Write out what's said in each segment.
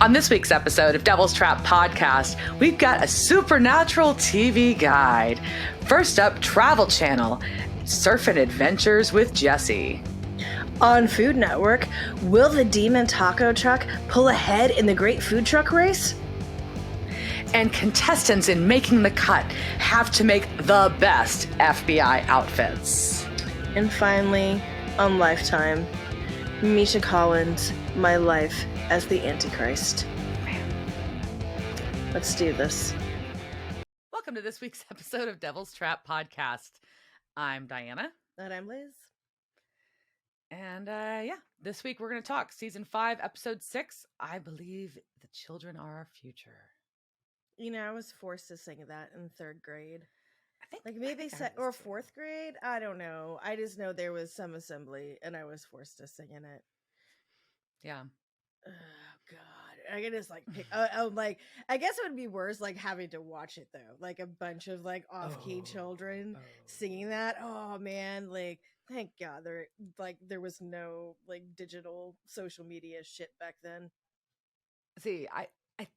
On this week's episode of Devil's Trap Podcast, we've got a supernatural TV guide. First up, Travel Channel, Surfing Adventures with Jesse. On Food Network, will the Demon Taco Truck pull ahead in the Great Food Truck Race? And contestants in Making the Cut have to make the best FBI outfits. And finally, on Lifetime, Misha Collins, My Life as the Antichrist. Let's do this. Welcome to this week's episode of Devil's Trap Podcast. I'm Diana. And I'm Liz. And this week we're going to talk Season 5, Episode 6, I Believe the Children Are Our Future. You know, I was forced to sing that in third grade. I Maybe or fourth grade? I don't know. I just know there was some assembly and I was forced to sing in it. Yeah. Oh God, I can just pick. I guess it would be worse having to watch it though, like a bunch of off-key children singing that. Oh man, thank God there was no digital social media shit back then. See, I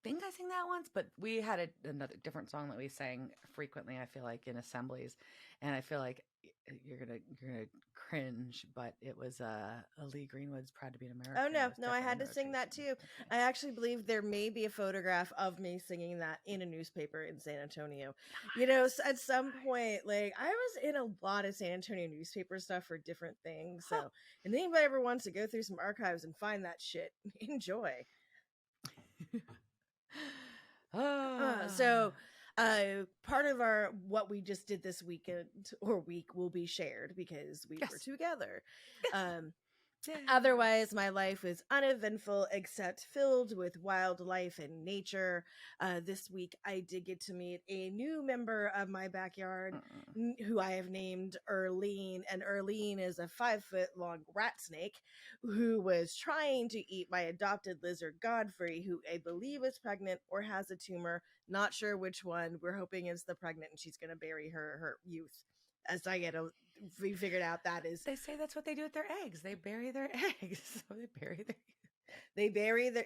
think I sang that once, but we had another different song that we sang frequently. I feel like in assemblies, and I feel like you're gonna cringe, but it was Lee Greenwood's "Proud to Be an American." Oh no, I had to sing that too. I actually believe there may be a photograph of me singing that in a newspaper in San Antonio. Nice. You know, at some point, I was in a lot of San Antonio newspaper stuff for different things. So, and anybody ever wants to go through some archives and find that shit, enjoy. Part of what we just did this weekend or week will be shared because we were together. Otherwise, my life was uneventful except filled with wildlife and nature. This week, I did get to meet a new member of my backyard who I have named Erlene. And Erlene is a 5-foot-long rat snake who was trying to eat my adopted lizard Godfrey, who I believe is pregnant or has a tumor. Not sure which one. We're hoping it's the pregnant and she's going to bury her youth. As Diana, we figured out that is. They say that's what they do with their eggs. They bury their eggs. So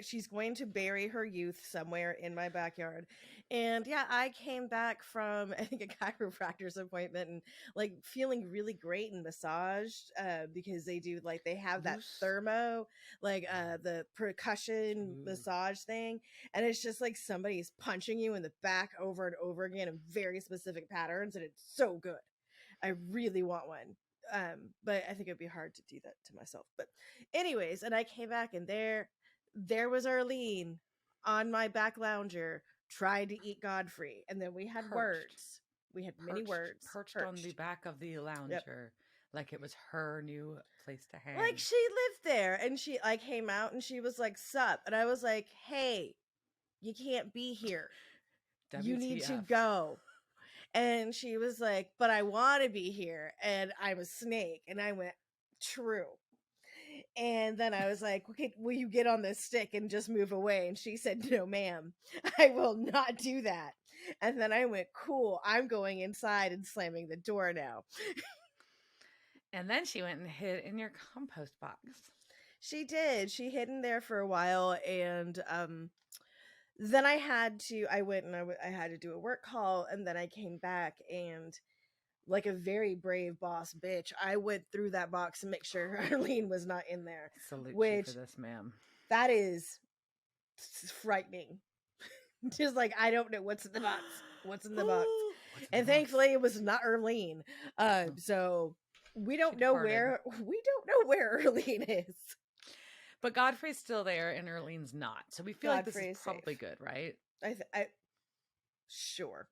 she's going to bury her youth somewhere in my backyard. And yeah, I came back from, I think, a chiropractor's appointment and feeling really great and massaged because they do they have that thermo, the percussion massage thing. And it's just somebody's punching you in the back over and over again in very specific patterns. And it's so good. I really want one. But I think it'd be hard to do that to myself. But anyways, and I came back and there was Arlene on my back lounger trying to eat Godfrey. And then we had words. We had many words. Perched on the back of the lounger. Like it was her new place to hang. She lived there and she came out and she was like, sup. And I was like, hey, you can't be here. WTF. You need to go. And she was like, but I want to be here. And I'm a snake. And I went, true. And then I was like, okay, will you get on this stick and just move away? And she said, no, ma'am, I will not do that. And then I went, cool, I'm going inside and slamming the door now. And then she went and hid in your compost box. She did. She hid in there for a while. And then I had to do a work call, and then I came back and like a very brave boss bitch, I went through that box to make sure Arlene was not in there. Salute you for this, ma'am. That is frightening. Just I don't know what's in the box. What's in the box? And thankfully it was not Arlene. So we don't know where Arlene is. But Godfrey's still there and Erlene's not. So we feel like this is probably good, right? Sure.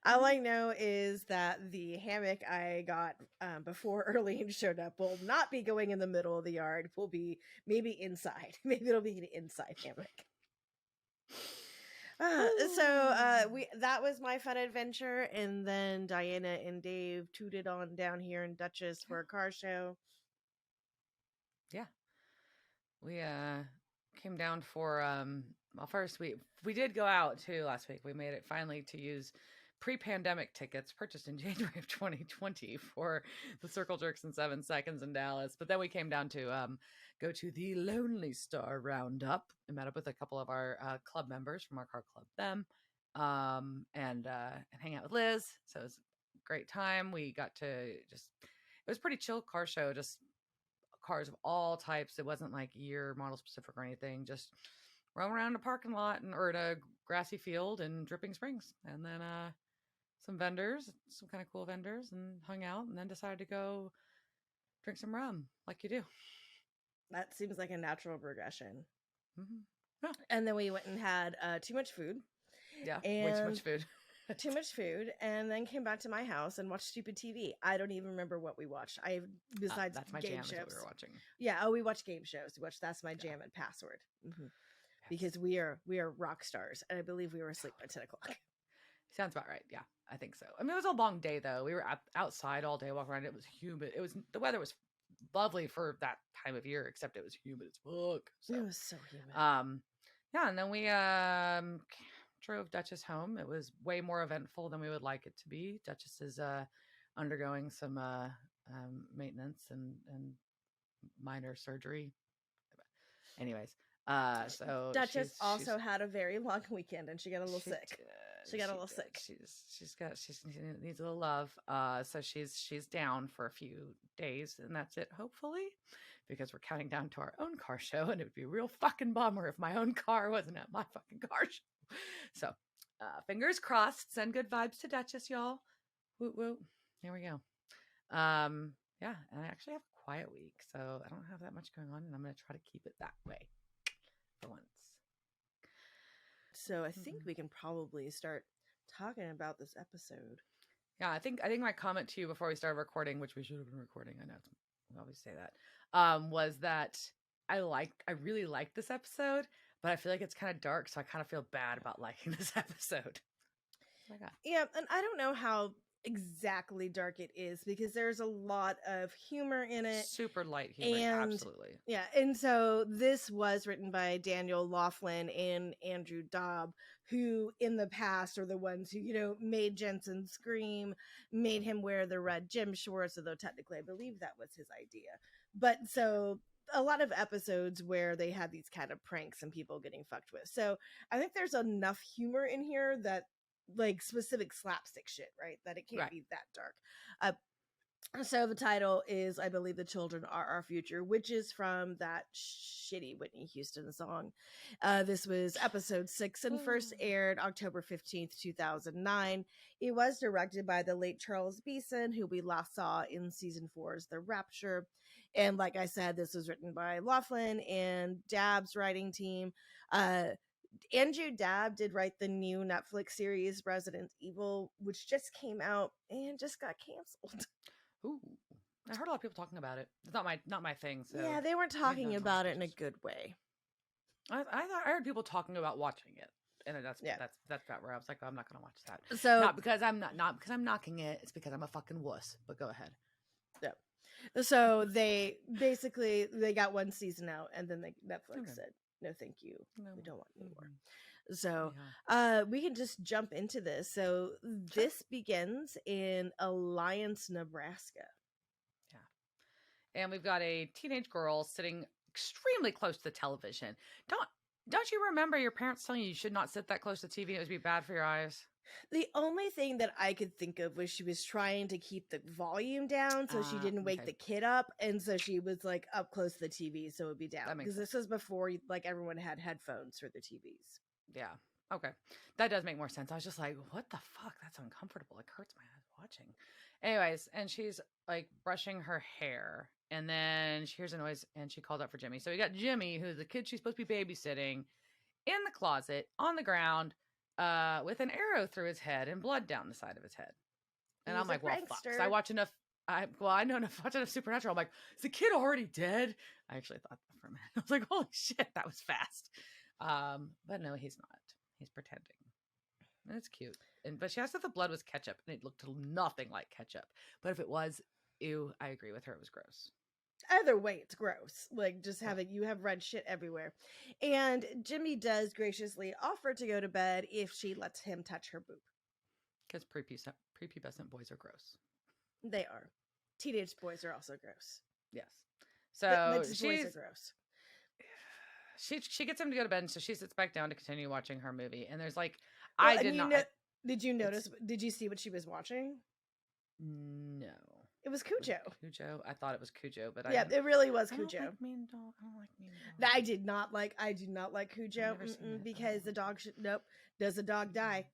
All I know is that the hammock I got before Erlene showed up will not be going in the middle of the yard. Will be maybe inside. Maybe it'll be an inside hammock. That was my fun adventure, and then Diana and Dave tooted on down here in Dutchess for a car show. Yeah, we came down for well, first we did go out too last week. We made it finally to use pre-pandemic tickets purchased in January of 2020 for the Circle Jerks in 7 Seconds in Dallas. But then we came down to go to the Lonely Star Roundup and met up with a couple of our club members from our car club, them, and hang out with Liz. So it was a great time. We got to just, it was pretty chill car show, just cars of all types. It wasn't like year model specific or anything, just roam around a parking lot or in a grassy field in Dripping Springs. And then some vendors, some kind of cool vendors, and hung out, and then decided to go drink some rum like you do. That seems like a natural progression. Mm-hmm. Yeah. And then we went and had too much food. Yeah, way too much food. Too much food, and then came back to my house and watched stupid TV. I don't even remember what we watched. Besides that's my game jam shows. is what we were watching. Yeah, we watched game shows. We watched That's My Jam and Password. Mm-hmm. Yes. Because we are rock stars, and I believe we were asleep by 10 o'clock. Sounds about right. Yeah, I think so. I mean, it was a long day though. We were outside all day, walking around. It was humid. The weather was lovely for that time of year, except it was humid as fuck. So, it was so humid. Yeah, and then we drove Duchess home. It was way more eventful than we would like it to be. Duchess is undergoing some maintenance and minor surgery. Anyways, so Duchess also had a very long weekend, and she got a little sick. She got a little sick. She needs a little love. So she's down for a few days, and that's it, hopefully, because we're counting down to our own car show, and it would be a real fucking bummer if my own car wasn't at my fucking car show. So, fingers crossed. Send good vibes to Duchess, y'all. Woot woot. Here we go. Yeah, and I actually have a quiet week, so I don't have that much going on, and I'm gonna try to keep it that way for once. So I think we can probably start talking about this episode. Yeah, I think my comment to you before we started recording, which we should have been recording, I know we always say that, was that I really liked this episode, but I feel like it's kind of dark, so I kind of feel bad about liking this episode. Oh my God. Yeah, and I don't know how exactly dark it is because there's a lot of humor in it. Super light humor, absolutely. Yeah, and so this was written by Daniel Laughlin and Andrew Daub, who in the past are the ones who, made Jensen scream, made him wear the red gym shorts, although technically I believe that was his idea. But so a lot of episodes where they had these kind of pranks and people getting fucked with. So I think there's enough humor in here that like specific slapstick shit, right? That it can't be that dark. So the title is, I believe the children are our future, which is from that shitty Whitney Houston song. This was episode 6 and first aired October 15th, 2009. It was directed by the late Charles Beeson, who we last saw in season 4's The Rapture. And like I said, this was written by Laughlin and Dabb's writing team. Andrew Dabb did write the new Netflix series Resident Evil, which just came out and just got canceled. Ooh, I heard a lot of people talking about it. It's not my thing. So yeah, they weren't talking about it in a good way. I heard people talking about watching it, and that's about where I was like, oh, I'm not gonna watch that. So not because I'm because I'm knocking it. It's because I'm a fucking wuss. But go ahead. Yeah. So they got one season out, and then Netflix said, no, thank you. No. We don't want any more. So we can just jump into this. So this begins in Alliance, Nebraska. Yeah. And we've got a teenage girl sitting extremely close to the television. Don't you remember your parents telling you should not sit that close to the TV? It would be bad for your eyes. The only thing that I could think of was she was trying to keep the volume down so she didn't wake the kid up, and so she was like up close to the TV so it would be down. Because this was before like everyone had headphones for the TVs. Yeah. Okay. That does make more sense. I was just like, what the fuck? That's uncomfortable. It hurts my eyes watching. Anyways, and she's like brushing her hair, and then she hears a noise and she called out for Jimmy. So we got Jimmy, who's the kid she's supposed to be babysitting, in the closet on the ground, with an arrow through his head and blood down the side of his head. And I'm like, well, fuck. So I watch enough. I know enough. Watch enough Supernatural. I'm like, is the kid already dead? I actually thought that for a minute. I was like, holy shit, that was fast. But no, he's not. He's pretending. And it's cute. But she asked if the blood was ketchup, and it looked nothing like ketchup. But if it was, ew, I agree with her. It was gross. Either way, it's gross. Like, just you have red shit everywhere. And Jimmy does graciously offer to go to bed if she lets him touch her boob. Because prepubescent boys are gross. They are. Teenage boys are also gross. Yes. But So boys are gross. She gets him to go to bed, and so she sits back down to continue watching her movie. And there's like, Well, I did not. Did you notice? Did you see what she was watching? No. It was Cujo. Cujo. I thought it was Cujo, but yeah, it really was Cujo. I don't like mean dog. I don't like mean dog. I do not like Cujo because the dog should. Nope. Does the dog die?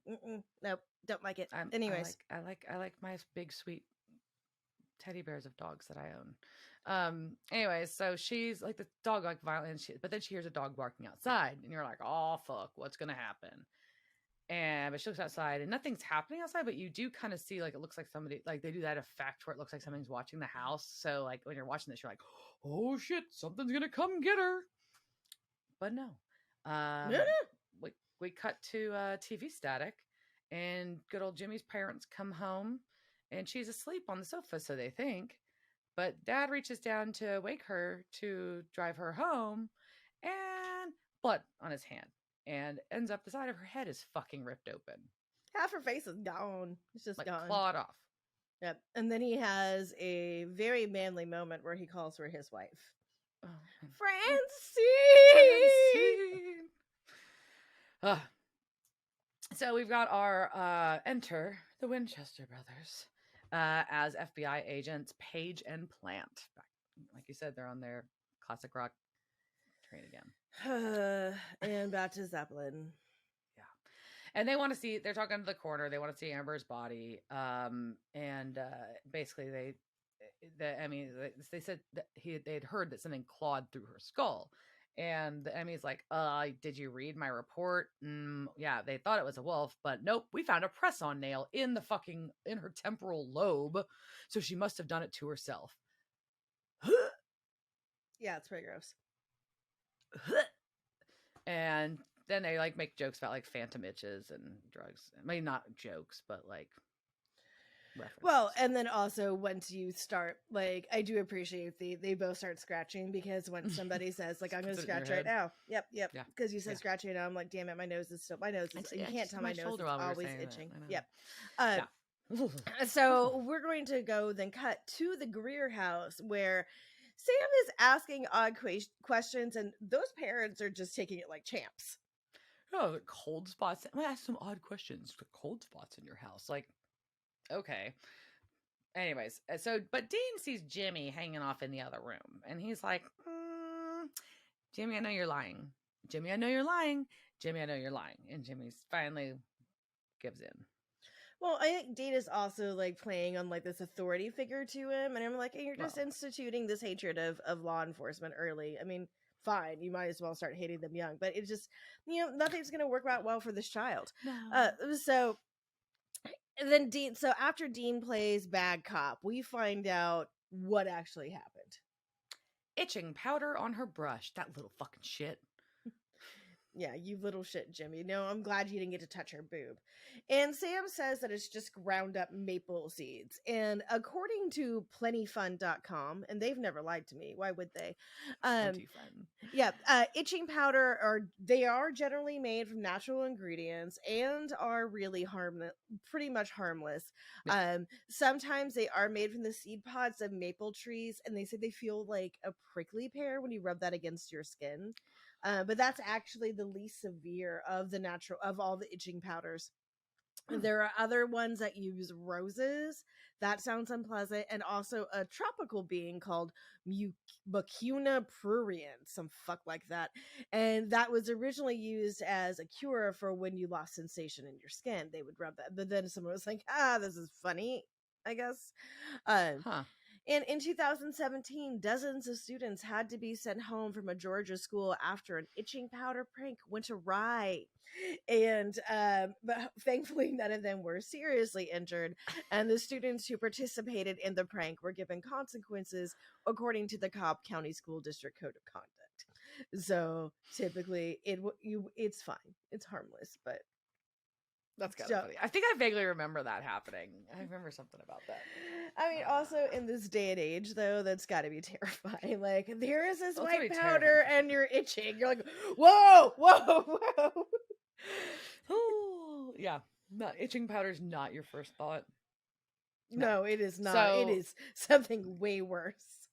Nope. Don't like it. Anyways, I like my big sweet teddy bears of dogs that I own. Anyways, so she's like the dog like violent, but then she hears a dog barking outside, and you're like, oh fuck, what's gonna happen? But she looks outside and nothing's happening outside, but you do kind of see like it looks like somebody, like they do that effect where it looks like something's watching the house. So like when you're watching this, you're like, oh shit, something's gonna come get her. But no. We cut to TV static, and good old Jimmy's parents come home, and she's asleep on the sofa, so they think. But Dad reaches down to wake her to drive her home, and blood on his hand. And ends up the side of her head is fucking ripped open. Half her face is gone. It's just like gone. Clawed off. Yep. And then he has a very manly moment where he calls her his wife. Oh. Francine! So we've got our enter the Winchester brothers as FBI agents Paige and Plant. Like you said, they're on their classic rock train again. And back to Zeppelin. Yeah. And they want to see, they're talking to the coroner, they want to see Amber's body. Basically they said that they had heard that something clawed through her skull. And the Emmy's like, did you read my report? Yeah, they thought it was a wolf, but nope, we found a press-on nail in her temporal lobe. So she must have done it to herself. Yeah, it's pretty gross. And then they like make jokes about like phantom itches and drugs. I mean, not jokes, but like references. Well, and then also once you start, like, I do appreciate they both start scratching, because when somebody says like, I'm gonna scratch right now, yep, because you said scratch right now, I'm like, damn it, my nose is you can't tell my nose is always itching. Yep. So we're going to go then cut to the Greer house, where Sam is asking odd questions, and those parents are just taking it like champs. Oh, the cold spots. I'm gonna ask some odd questions. The cold spots in your house, like, okay. Anyways, but Dean sees Jimmy hanging off in the other room, and he's like, Jimmy, I know you're lying. Jimmy, I know you're lying. Jimmy, I know you're lying. And Jimmy finally gives in. Well, I think Dean is also like playing on like this authority figure to him, and I'm like, hey, you're just instituting this hatred of law enforcement early. I mean, fine, you might as well start hating them young, but it's just, nothing's going to work out well for this child. No. So then so after Dean plays bad cop, we find out what actually happened. Itching powder on her brush. That little fucking shit. Yeah, you little shit, Jimmy. No, I'm glad you didn't get to touch her boob. And Sam says that it's just ground up maple seeds. And according to plentyfun.com, and they've never lied to me, why would they? Yeah, itching powder they are generally made from natural ingredients and are really pretty much harmless. Yeah. Sometimes they are made from the seed pods of maple trees, and they say they feel like a prickly pear when you rub that against your skin. But that's actually the least severe of all the itching powders. There are other ones that use roses. That sounds unpleasant. And also a tropical being called Mucuna pruriens, some fuck like that. And that was originally used as a cure for when you lost sensation in your skin. They would rub that. But then someone was like, this is funny, I guess. And in 2017, dozens of students had to be sent home from a Georgia school after an itching powder prank went awry. And but thankfully, none of them were seriously injured. And the students who participated in the prank were given consequences according to the Cobb County School District Code of Conduct. So typically, it's fine. It's harmless, but that's kind of funny. I think I vaguely remember that happening. I remember something about that. I mean, also in this day and age, though, that's got to be terrifying. Like, there is this white powder and you're itching. You're like, whoa. Ooh, yeah. Not itching powder is not your first thought. No. No, it is not. It So is something way worse.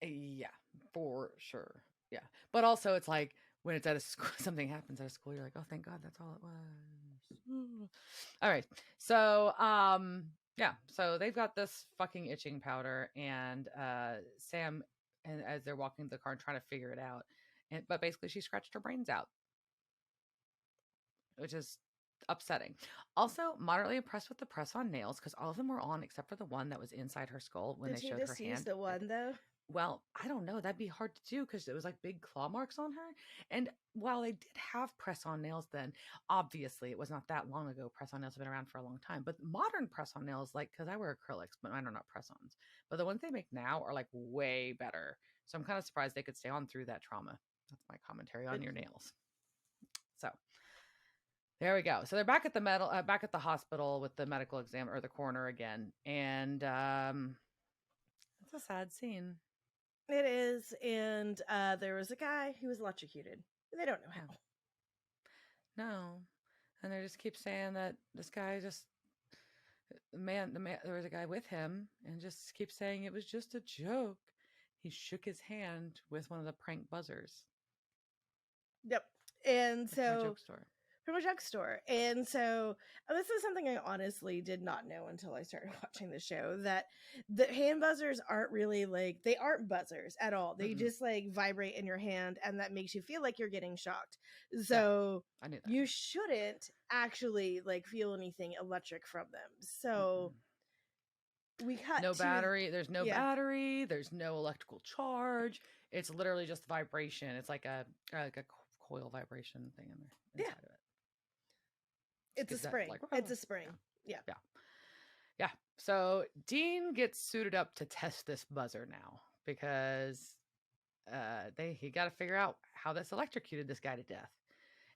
yeah, for sure. Yeah. But also it's like when it's at a school, something happens at a school, you're like, oh, thank God, that's all it was. All right. So, yeah. So they've got this fucking itching powder, and Sam, and as they're walking to the car and trying to figure it out, but basically she scratched her brains out, which is upsetting. Also, moderately impressed with the press on nails because all of them were on except for the one that was inside her skull when Did they he showed her just use hand. the one though? Well, I don't know. That'd be hard to do because it was like big claw marks on her. And while they did have press on nails then, obviously it was not that long ago. Press on nails have been around for a long time. But modern press on nails, like, because I wear acrylics, but mine are not press ons. But the ones they make now are like way better. So I'm kind of surprised they could stay on through that trauma. That's my commentary on your nails. So there we go. So they're back at back at the hospital with the medical exam or the coroner again. And it's a sad scene. It is, and there was a guy who was electrocuted. They don't know how. No. And they just keep saying that this guy just the man there was a guy with him and just keeps saying it was just a joke. He shook his hand with one of the prank buzzers. Yep. And Like from a so joke store. from a drugstore. And so this is something I honestly did not know until I started watching the show, that the hand buzzers aren't really like, they aren't buzzers at all. They Mm-mm. just like vibrate in your hand, and that makes you feel like you're getting shocked. Yeah, So I knew that. you shouldn't actually like feel anything electric from them. So we cut No to battery. There's no yeah. battery. There's no electrical charge. It's literally just vibration. It's like a coil vibration thing in there Yeah. inside of it. It's a Is that spring. like It's a spring. Yeah. yeah. Yeah. So Dean gets suited up to test this buzzer now because he got to figure out how this electrocuted this guy to death.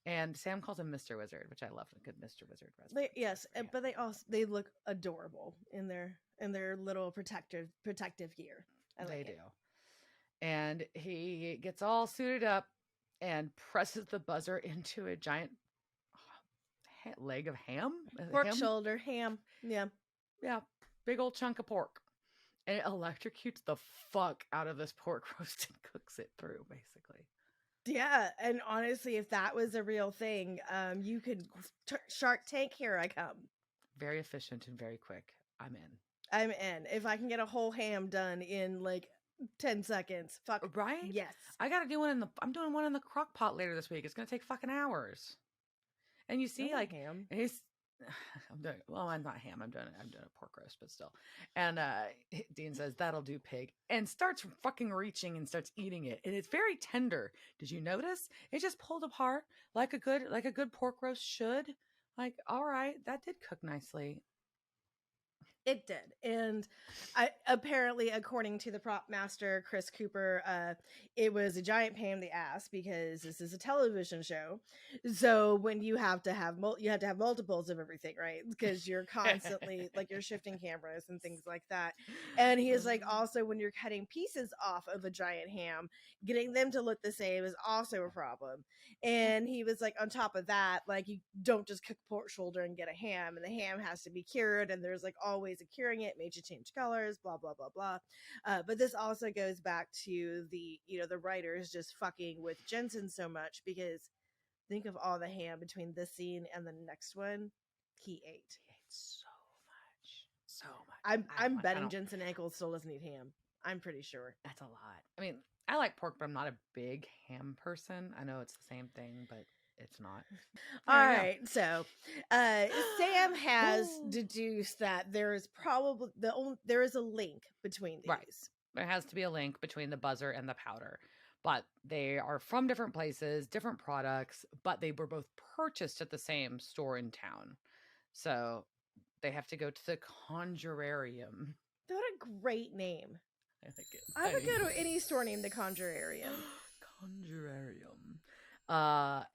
And Sam calls him Mr. Wizard, which I love. A good Mr. Wizard reference. Yes, but they look adorable in their little protective gear. I like They it. do. And he gets all suited up and presses the buzzer into a giant leg of ham. Pork shoulder, ham. Yeah. Yeah. Big old chunk of pork. And it electrocutes the fuck out of this pork roast and cooks it through, basically. Yeah, and honestly, if that was a real thing, you could Shark Tank. Here I come. Very efficient and very quick. I'm in. I'm in. If I can get a whole ham done in like 10 seconds, fuck right. Yes, I gotta do one I'm doing one in the crock pot later this week. It's gonna take fucking hours. And you see, like ham. he's I'm doing well. I'm not ham. I'm doing a pork roast, but still. And Dean says that'll do, pig, and starts fucking reaching and starts eating it, and it's very tender. Did you notice? It just pulled apart like a good pork roast should. Like, all right, that did cook nicely. It did. And apparently, according to the prop master, Chris Cooper, it was a giant pain in the ass because this is a television show. So when you have to have multiples of everything, right? Because you're constantly like you're shifting cameras and things like that. And he is like, also when you're cutting pieces off of a giant ham, getting them to look the same is also a problem. And he was like, on top of that, like you don't just cook pork shoulder and get a ham, and the ham has to be cured, and there's like all ways of curing it, made you change colors, blah blah blah blah. But this also goes back to the the writers just fucking with Jensen so much, because think of all the ham between this scene and the next one. He ate so much. I'm betting Jensen Ackles still doesn't eat ham. I'm pretty sure. That's a lot. I mean, I like pork, but I'm not a big ham person. I know it's the same thing, but it's not. All right, so Sam has deduced that there is probably there is a link between these. Right. There has to be a link between the buzzer and the powder, but they are from different places, different products, but they were both purchased at the same store in town. So they have to go to the Conjurarium. What a great name. I like it. I would go to any store named the Conjurarium. Conjurarium.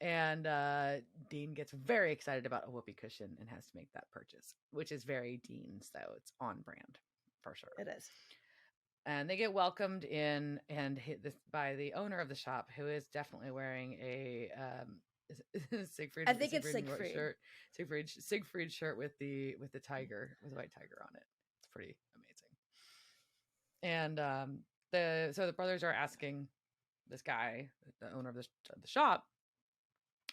And Dean gets very excited about a whoopee cushion and has to make that purchase, which is very Dean, so it's on brand for sure. It is. And they get welcomed in and hit this by the owner of the shop, who is definitely wearing a I think it's Siegfried Siegfried. shirt, Siegfried shirt with the tiger, with the white tiger on it. It's pretty amazing. And the brothers are asking this guy, the owner of the shop,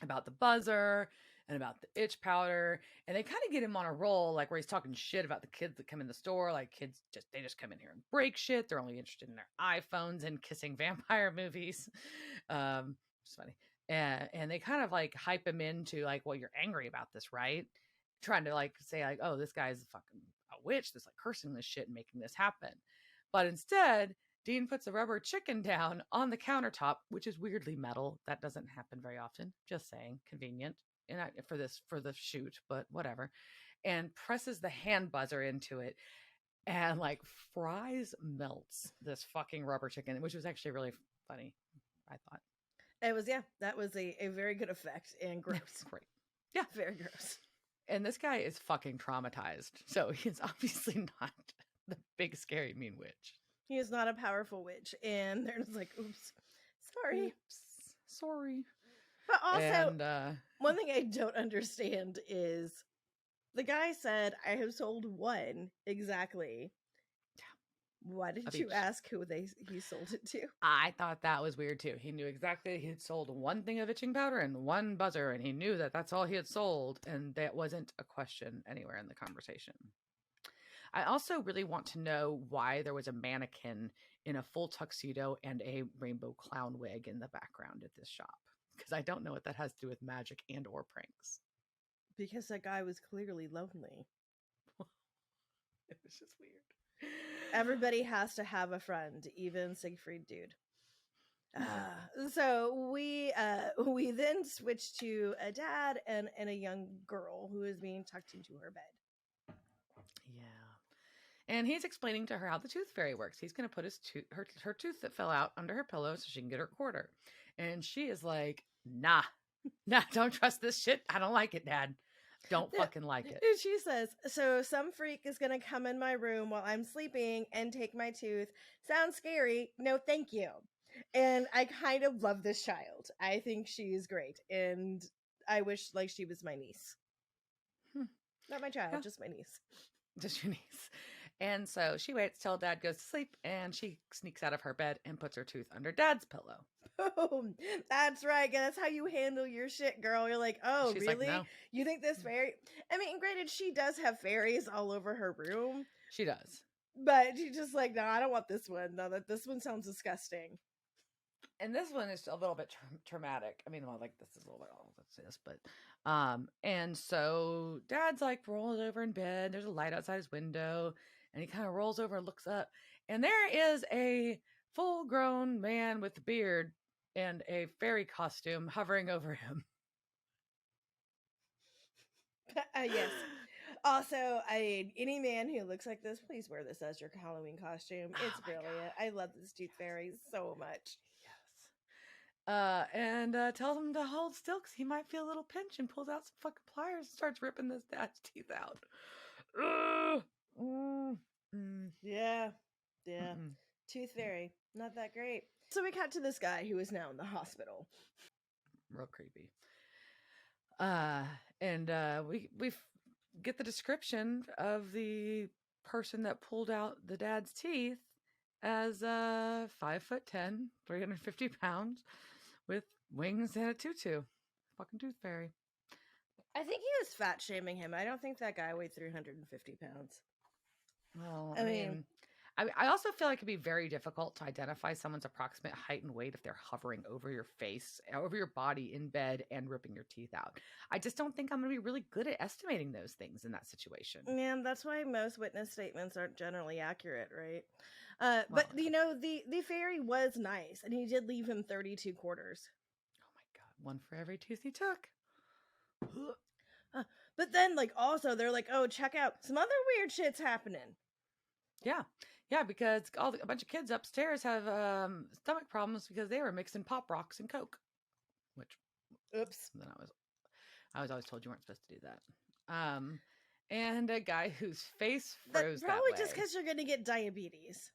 about the buzzer and about the itch powder, and they kind of get him on a roll, like where he's talking shit about the kids that come in the store, like kids just come in here and break shit. They're only interested in their iPhones and kissing vampire movies. It's funny. And they kind of like hype him into like, well, you're angry about this, right? Trying to like say like, oh, this guy's fucking a witch that's like cursing this shit and making this happen. But instead, Dean puts a rubber chicken down on the countertop, which is weirdly metal. That doesn't happen very often. Just saying, convenient for the shoot, but whatever. And presses the hand buzzer into it, and like fries melts this fucking rubber chicken, which was actually really funny. I thought It was, yeah, that was a very good effect and gross. great. Yeah, very gross. And this guy is fucking traumatized, so he's obviously not the big scary mean witch. He is not a powerful witch, and they're just like, oops, sorry. Sorry. But also, one thing I don't understand is the guy said, I have sold one exactly. Why did you ask who he sold it to? I thought that was weird too. He knew exactly he had sold one thing of itching powder and one buzzer, and he knew that that's all he had sold, and that wasn't a question anywhere in the conversation. I also really want to know why there was a mannequin in a full tuxedo and a rainbow clown wig in the background at this shop, because I don't know what that has to do with magic and or pranks. Because that guy was clearly lonely. It was just weird. Everybody has to have a friend, even Siegfried dude. So we then switch to a dad and a young girl who is being tucked into her bed. Yeah. And he's explaining to her how the tooth fairy works. He's going to put her tooth that fell out under her pillow so she can get her quarter. And she is like, nah, don't trust this shit. I don't like it, Dad. Don't fucking like it. She says, so some freak is going to come in my room while I'm sleeping and take my tooth. Sounds scary. No, thank you. And I kind of love this child. I think she's great. And I wish like she was my niece. Not my child, just my niece. Just your niece. And so she waits till Dad goes to sleep, and she sneaks out of her bed and puts her tooth under Dad's pillow. Boom. That's right. That's how you handle your shit, girl. You're like, oh, she's really? Like, no. You think this fairy? I mean, granted, she does have fairies all over her room. She does. But she's just like, no, I don't want this one. No, this one sounds disgusting. And this one is a little bit traumatic. I mean, well, like this is a little bit all this, but and so Dad's like rolls over in bed. There's a light outside his window, and he kind of rolls over and looks up, and there is a full-grown man with a beard and a fairy costume hovering over him. Yes. Also, any man who looks like this, please wear this as your Halloween costume. It's brilliant. God. I love this tooth fairy so much. Yes. And tells him to hold still because he might feel a little pinch, and pulls out some fucking pliers and starts ripping this dad's teeth out. Yeah. Tooth fairy, not that great. So we cut to this guy who is now in the hospital. Real creepy. And we get the description of the person that pulled out the dad's teeth as 5'10", 350 pounds, with wings and a tutu. Fucking tooth fairy. I think he was fat shaming him. I don't think that guy weighed 350 pounds. Well, I mean, I also feel like it'd be very difficult to identify someone's approximate height and weight if they're hovering over your face, over your body in bed and ripping your teeth out. I just don't think I'm going to be really good at estimating those things in that situation. Yeah, that's why most witness statements aren't generally accurate, right? But, you know, the fairy was nice, and he did leave him 32 quarters. Oh, my God. One for every tooth he took. But then, like, also, they're like, oh, check out some other weird shit's happening. Yeah, because a bunch of kids upstairs have stomach problems because they were mixing Pop Rocks and Coke. Which, oops. Then I was always told you weren't supposed to do that. And a guy whose face froze that way. Probably just because you're going to get diabetes.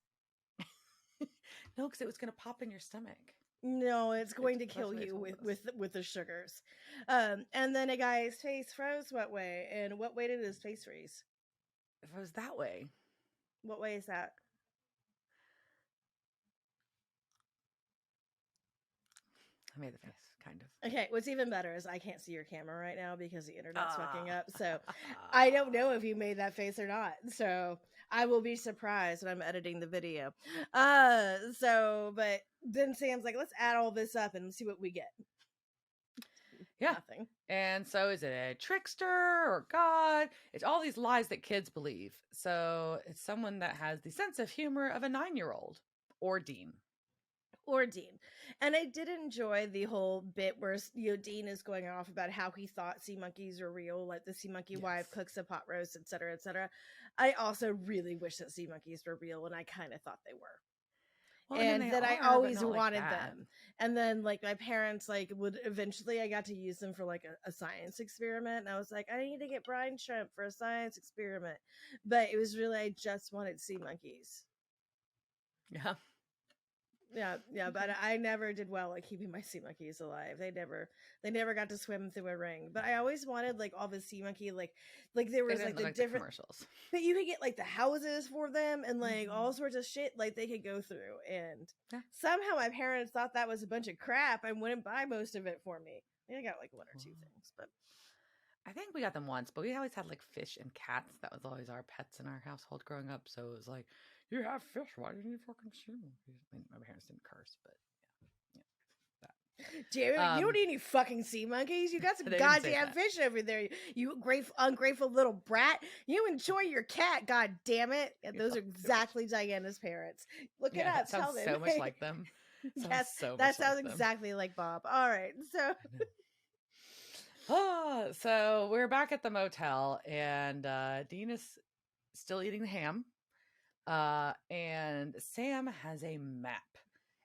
No, because it was going to pop in your stomach. No, it's going to That's kill what they you told us. with the sugars. And then a guy's face froze. What way? And what way did his face freeze? If it was that way, What way is that? I made the face, kind of. Okay, what's even better is I can't see your camera right now because the internet's fucking Ah. up. So I don't know if you made that face or not. So I will be surprised when I'm editing the video. But then Sam's like, let's add all this up and see what we get. Yeah. Nothing. And so is it a trickster or God? It's all these lies that kids believe. So it's someone that has the sense of humor of a 9-year-old or Dean. Or Dean. And I did enjoy the whole bit where Dean is going off about how he thought sea monkeys were real, like the sea monkey wife cooks a pot roast, etc., etc. I also really wish that sea monkeys were real, and I kind of thought they were. Well, I mean, And they that I are, but always not like wanted that. them. And then like my parents like would eventually I got to use them for like a science experiment. And I was like, I need to get brine shrimp for a science experiment. But it was really I just wanted sea monkeys. Yeah. Yeah, but I never did well at keeping my sea monkeys alive. They never got to swim through a ring. But I always wanted like all the sea monkey like there was like the like different commercials. but you could get like the houses for them and like all sorts of shit like they could go through. And somehow my parents thought that was a bunch of crap and wouldn't buy most of it for me. I think I got like one or two things, but I think we got them once, but we always had like fish and cats. That was always our pets in our household growing up. So it was like, you have fish. Why didn't you fucking see them? I mean, my parents didn't curse, but Damn it, you don't need any fucking sea monkeys. You got some goddamn fish over there. You ungrateful little brat. You enjoy your cat, god damn it. Yeah, those are exactly Diana's parents. Look it up. Tell them. So much like them. Yes, that sounds exactly like Bob. All right, so so we're back at the motel, and Dean is still eating the ham. And Sam has a map,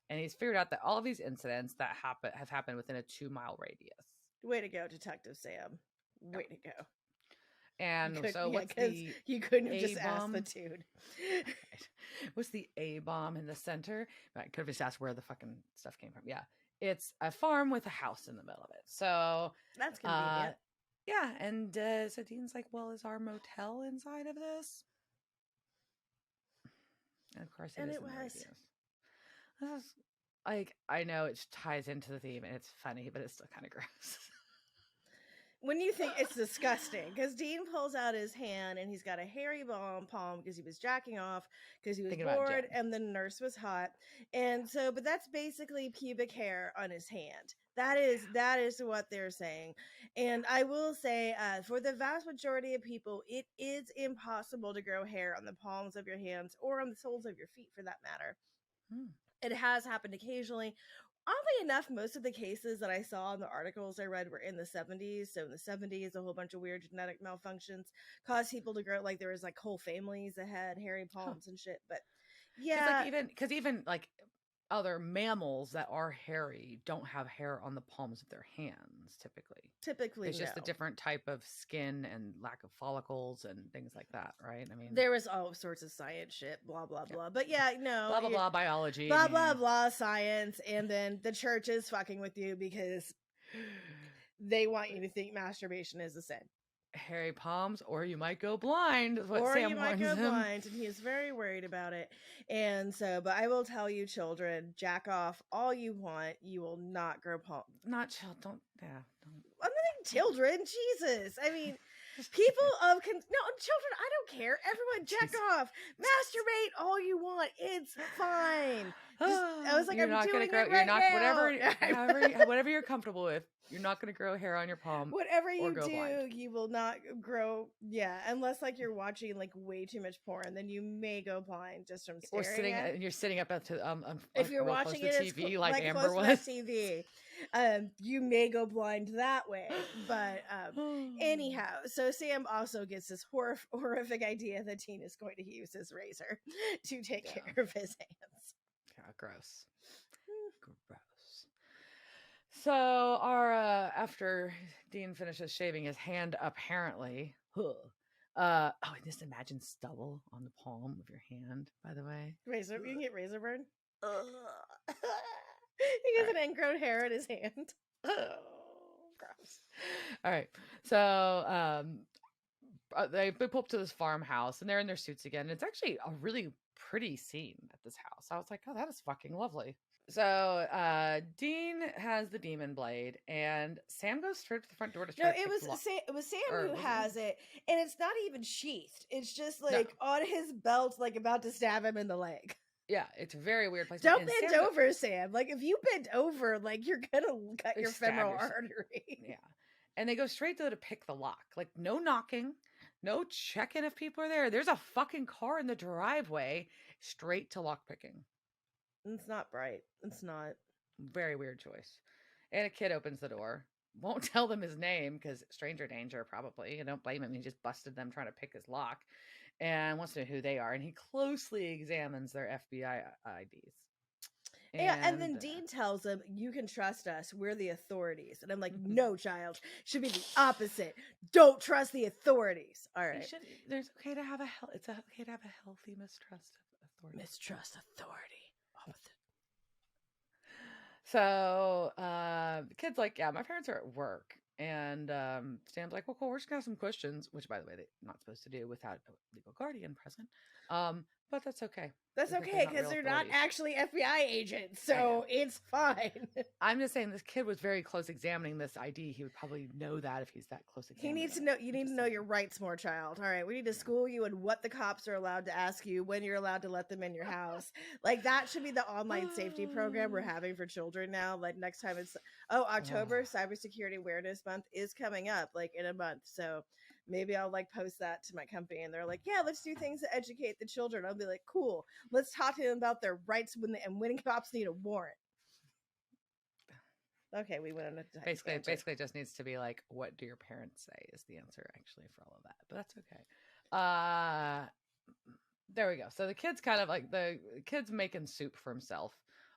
and he's figured out that all of these incidents that have happened within a 2-mile radius. Way to go, Detective Sam. Way to go. And so what's the you couldn't have just asked the dude. Right. What's the A bomb in the center? I could have just asked where the fucking stuff came from. Yeah. It's a farm with a house in the middle of it. So that's convenient. Yeah. And so Dean's like, well, is our motel inside of this? And of course it was. This is like, I know it ties into the theme and it's funny, but it's still kind of gross. When you think it's disgusting, because Dean pulls out his hand and he's got a hairy palm because he was jacking off because he was bored and the nurse was hot, and so but that's basically pubic hair on his hand. That is what they're saying. And I will say, for the vast majority of people, it is impossible to grow hair on the palms of your hands or on the soles of your feet, for that matter. It has happened occasionally. Oddly enough, most of the cases that I saw in the articles I read were in the 70s. So in the 70s, a whole bunch of weird genetic malfunctions caused people to grow, like there was like whole families that had hairy palms and shit. But yeah, because even like other mammals that are hairy don't have hair on the palms of their hands typically. It's just a different type of skin and lack of follicles and things like that, right? I mean, there was all sorts of science shit, blah blah blah. But yeah, no, blah blah blah biology, blah blah blah science, and then the church is fucking with you because they want you to think masturbation is a sin. Hairy palms, or you might go blind. Is what or Sam you might warns go him. blind, and he is very worried about it. And so, but I will tell you, children, jack off all you want. You will not grow palms. Not child. Don't. Yeah. Don't. I'm not children. Jesus. I mean, people of children. I don't care. Everyone, jack off. Masturbate all you want. It's fine. I was like, you're I'm not doing gonna grow. it right now. Whatever you're comfortable with. You're not going to grow hair on your palm. Whatever you do, blind. You will not grow. Yeah, unless like you're watching like way too much porn, then you may go blind just from staring. Or sitting, and you're sitting up to if you're watching it TV like Amber was TV, you may go blind that way. But anyhow, so Sam also gets this horrific idea that Dean is going to use his razor to take care of his hands. Yeah, gross. Gross. So our after Dean finishes shaving his hand, apparently, and just imagine stubble on the palm of your hand. By the way, razor, you can get razor burn. He All has right. an ingrown hair in his hand. Oh, gross. All right. So they pull up to this farmhouse and they're in their suits again. And it's actually a really pretty scene at this house. I was like, oh, that is fucking lovely. So Dean has the demon blade, and Sam goes straight to the front door to No, try to pick the lock. It was Sam Or who was it him? has it, and it's not even sheathed. It's just No. like on his belt, like about to stab him in the leg. Yeah, it's a very weird placement. Don't And bend Sam over, Sam. Like if you bend over, like you're gonna cut your stab femoral yourself. artery. Yeah. And they go straight though to pick the lock. Like no knocking, no checking if people are there. There's a fucking car in the driveway, straight to lock picking. It's not bright. It's not. Very weird choice. And a kid opens the door. Won't tell them his name because stranger danger, probably. You don't blame him. He just busted them trying to pick his lock and wants to know who they are. And he closely examines their FBI IDs. Yeah, and then And Dean tells him, "You can trust us. We're the authorities." And I'm like, "No, child. Should be the opposite. Don't trust the authorities." All right. there's okay to have it's okay to have a healthy mistrust of authority. Mistrust authority. Opposite. So the kid's like, yeah, my parents are at work. And Sam's like, well, cool, we're just gonna have some questions, which by the way, they're not supposed to do without a legal guardian present. But that's okay. That's okay because they're not actually FBI agents, so it's fine. I'm just saying this kid was very close examining this ID. He would probably know that if he's that close. He needs to know. You need to know your rights more, child. All right, we need to school you in what the cops are allowed to ask you, when you're allowed to let them in your house. Like that should be the online safety program we're having for children now. Like next time it's October, Cybersecurity Awareness Month is coming up, like in a month. So maybe I'll like post that to my company, and they're like, "Yeah, let's do things to educate the children." I'll be like, "Cool, let's talk to them about their rights when cops need a warrant." Okay, we went on a basically it just needs to be like, what do your parents say is the answer actually for all of that, but that's okay. There we go. So the kid's kind of like the kid's making soup for himself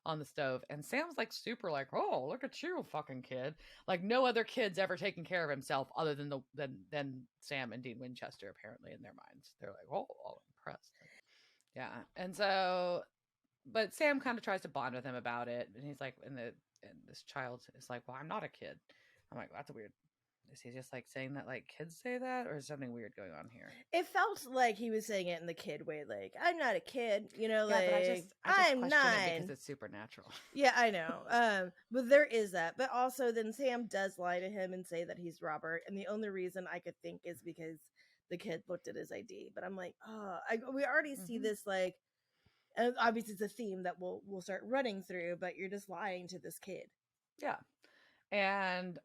on the stove, and Sam's like super like, oh, look at you, fucking kid. Like no other kid's ever taken care of himself other than than Sam and Dean Winchester, apparently in their minds. They're like, oh, all impressed. Yeah. And so but Sam kind of tries to bond with him about it, and he's like, and this child is like, well, I'm not a kid. I'm like, that's weird. Is he just like saying that like kids say that, or is something weird going on here? It felt like he was saying it in the kid way, like I'm not a kid, you know, Yeah, like but I just I'm question 9 it because it's supernatural. Yeah, I know. But there is that. But also, then Sam does lie to him and say that he's Robert, and the only reason I could think is because the kid looked at his ID. But I'm like, we already see this like. And obviously, it's a theme that we'll start running through, but you're just lying to this kid. Yeah, and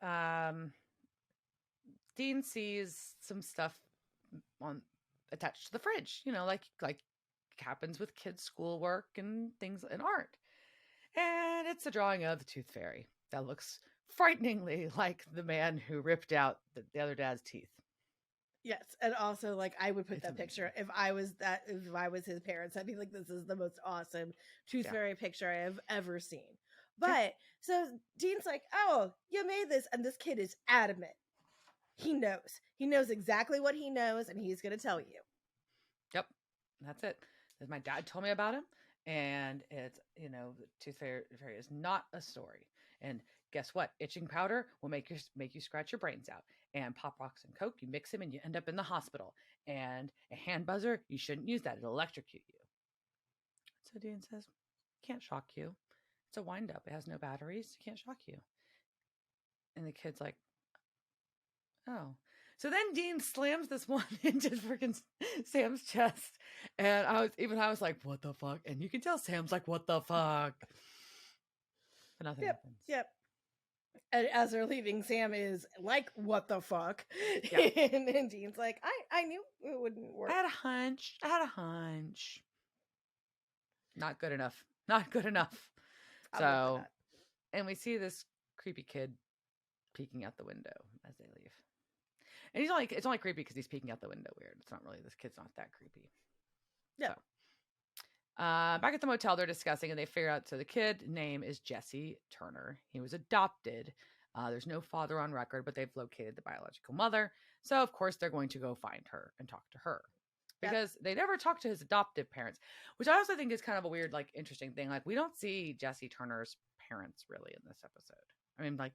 Dean sees some stuff on attached to the fridge. You know, like happens with kids' schoolwork and things and art. And it's a drawing of the Tooth Fairy that looks frighteningly like the man who ripped out the other dad's teeth. Yes, and also like I would put that picture if I was his parents. I'd be like, this is the most awesome Tooth Fairy picture I have ever seen. But so Dean's like, oh, you made this, and this kid is adamant. He knows exactly what he knows, and he's gonna tell you. Yep, that's it. My dad told me about him, and it's the Tooth Fairy is not a story. And guess what? Itching powder will make you scratch your brains out. And Pop Rocks and Coke, you mix them and you end up in the hospital. And a hand buzzer, you shouldn't use that. It'll electrocute you. So Dean says, can't shock you. It's a wind up. It has no batteries. It can't shock you. And the kid's like, oh. So then Dean slams this one into freaking Sam's chest. And I was like, what the fuck? And you can tell Sam's like, what the fuck? But nothing happens. Yep. And as they're leaving, Sam is like, what the fuck? Yeah. and Dean's like, I knew it wouldn't work. I had a hunch. Not good enough. Not good enough. So, and we see this creepy kid peeking out the window as they leave. And it's only creepy because he's peeking out the window weird. It's not really, this kid's not that creepy. Yeah. So, back at the motel, they're discussing, and they figure out, so the kid name is Jesse Turner. He was adopted. There's no father on record, but they've located the biological mother. So, of course, they're going to go find her and talk to her. Because they never talked to his adoptive parents, which I also think is kind of a weird, like, interesting thing. Like, we don't see Jesse Turner's parents really in this episode. I mean, like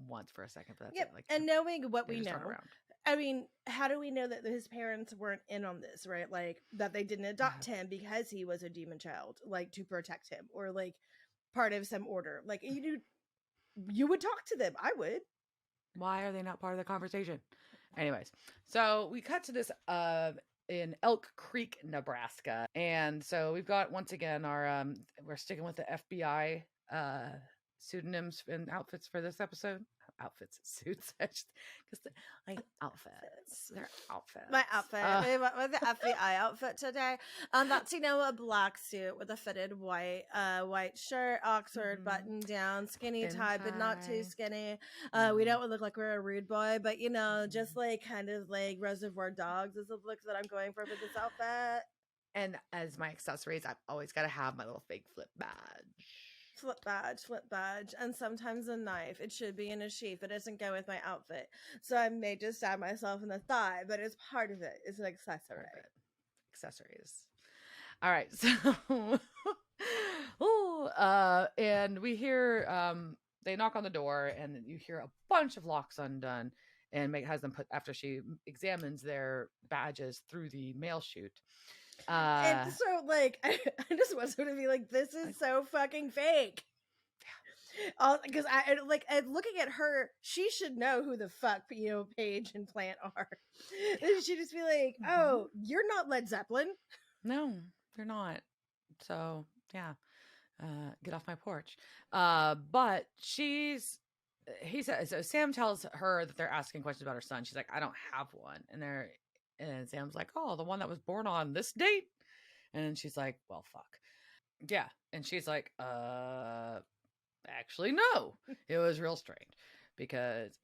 once for a second, but that's Yep. it. Like And knowing what they we just aren't know, around. I mean, how do we know that his parents weren't in on this, right? Like that they didn't adopt him because he was a demon child, like to protect him, or like part of some order. Like you would talk to them. I would. Why are they not part of the conversation? Anyways, so we cut to this in Elk Creek, Nebraska. And so we've got once again our we're sticking with the FBI pseudonyms and outfits for this episode. Outfits, suits, because like outfits, they're outfits. My outfit. We went with the FBI outfit today. That's a black suit with a fitted white shirt, Oxford button down, skinny tie, but not too skinny. We don't look like we're a rude boy, but just like kind of like Reservoir Dogs is the look that I'm going for with this outfit. And as my accessories, I've always got to have my little fake flip badge. Flip badge, and sometimes a knife. It should be in a sheath. It doesn't go with my outfit, so I may just stab myself in the thigh, but it's part of it. It's an accessory. Accessories. All right, so and we hear they knock on the door, and you hear a bunch of locks undone, and Meg has them put after she examines their badges through the mail chute. And so like I just want someone to be like, this is so fucking fake. Because I like looking at her, she should know who the fuck Paige and Plant are. And she'd just be like, oh, you're not Led Zeppelin. No, they're not. So yeah, get off my porch. But he says, so Sam tells her that they're asking questions about her son. She's like, I don't have one. And Sam's like, oh, the one that was born on this date. And she's like, well, fuck. Yeah. And she's like, actually, no. It was real strange because,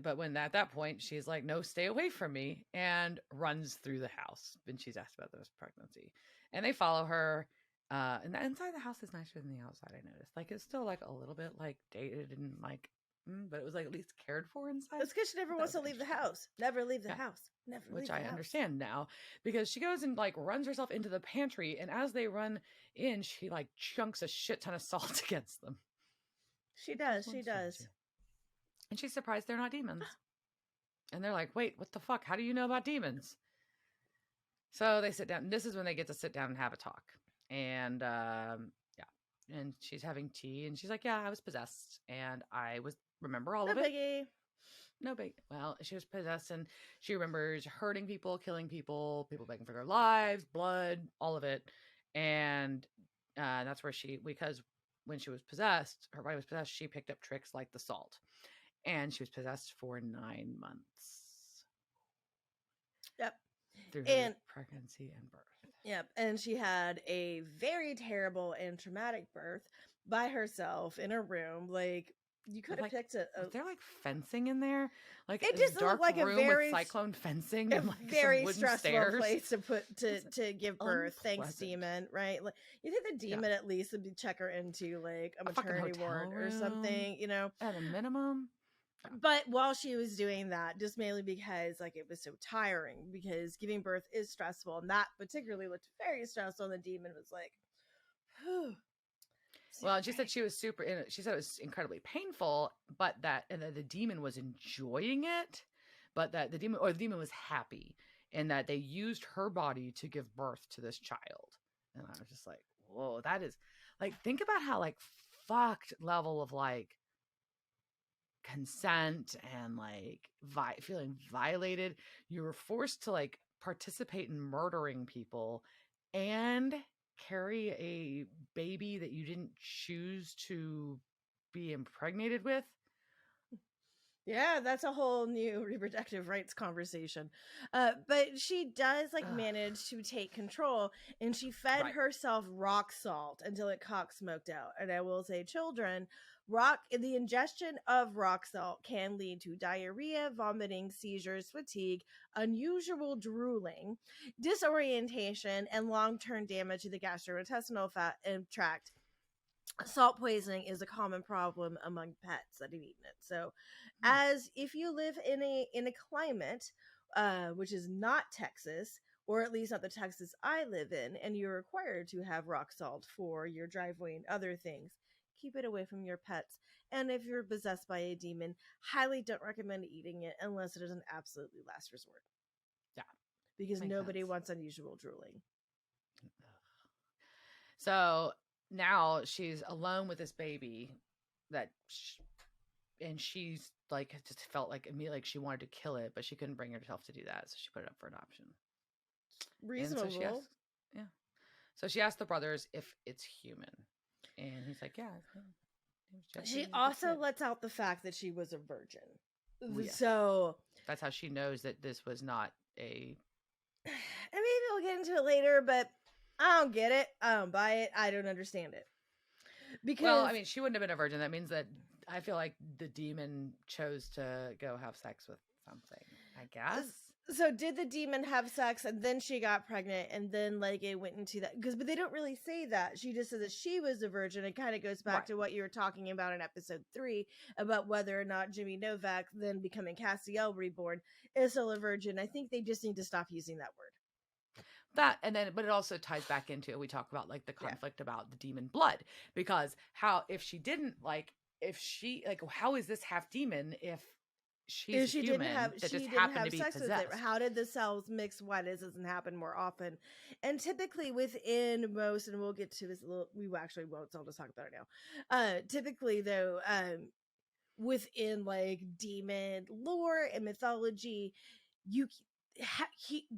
but when at that point, she's like, no, stay away from me, and runs through the house. And she's asked about this pregnancy. And they follow her. And the inside of the house is nicer than the outside, I noticed. Like, it's still like a little bit like dated and like, but it was like at least cared for inside. That's because she never wants to leave the house. Never leave the house. Never leave Which the I house. understand now, because she goes and like runs herself into the pantry, and as they run in, she like chunks a shit ton of salt against them. She does. And she's surprised they're not demons. And they're like, wait, what the fuck? How do you know about demons? So they sit down. This is when they get to sit down and have a talk. And yeah. And she's having tea, and she's like, yeah, I was possessed, and I remember all of it. No big. Well, she was possessed, and she remembers hurting people, killing people, people begging for their lives, blood, all of it. And that's where because when she was possessed, her body was possessed, she picked up tricks like the salt. And she was possessed for 9 months. Yep. Through her pregnancy and birth. Yep. And she had a very terrible and traumatic birth by herself in a room. Like, you could have picked a. Was there like fencing in there? Like it just dark looked like room a very with cyclone fencing and like very some stressful stairs. place to give birth. Thanks, demon. Right? Like, you think the demon at least would check her into like a maternity ward or something, at a minimum. But while she was doing that, just mainly because like it was so tiring, because giving birth is stressful, and that particularly looked very stressful. And the demon was like, whew. Well, she said she said it was incredibly painful, but that the demon was enjoying it, but that the demon was happy, and that they used her body to give birth to this child. And I was just like, whoa, that is like, think about how like fucked level of like consent and like feeling violated. You were forced to like participate in murdering people and carry a baby that you didn't choose to be impregnated with. Yeah, that's a whole new reproductive rights conversation. But she does manage to take control, and she fed herself rock salt until it cock smoked out. And I will say, children, the ingestion of rock salt can lead to diarrhea, vomiting, seizures, fatigue, unusual drooling, disorientation, and long-term damage to the gastrointestinal tract. Salt poisoning is a common problem among pets that have eaten it. So, as if you live in a climate which is not Texas or at least not the Texas I live in, and you're required to have rock salt for your driveway and other things. Keep it away from your pets. And if you're possessed by a demon, highly don't recommend eating it unless it is an absolutely last resort. Yeah. Because Makes nobody sense. wants unusual drooling. So now she's alone with this baby and she's like just felt like immediately like she wanted to kill it, but she couldn't bring herself to do that, so she put it up for adoption. Reasonable. And so she asked, yeah. So she asked the brothers if it's human, and he's like, yeah. She also lets out the fact that she was a virgin. Yes. So that's how she knows that this was not a. And maybe we'll get into it later, but I don't get it. I don't buy it. I don't understand it. Because, well, I mean, she wouldn't have been a virgin. That means that I feel like the demon chose to go have sex with something, I guess. So did the demon have sex and then she got pregnant and then like it went into that? But they don't really say that. She just says that she was a virgin. It kind of goes back to what you were talking about in episode 3 about whether or not Jimmy Novak, then becoming Castiel reborn, is still a virgin. I think they just need to stop using that word. That, and then, but it also ties back into, we talk about like the conflict about the demon blood, because if she how is this half demon if she's a human that just happened to be possessed? How did the cells mix? Why doesn't happen more often? And typically within most, and we'll get to this a little, we actually won't, so I'll just talk about it now. Typically though, within like demon lore and mythology,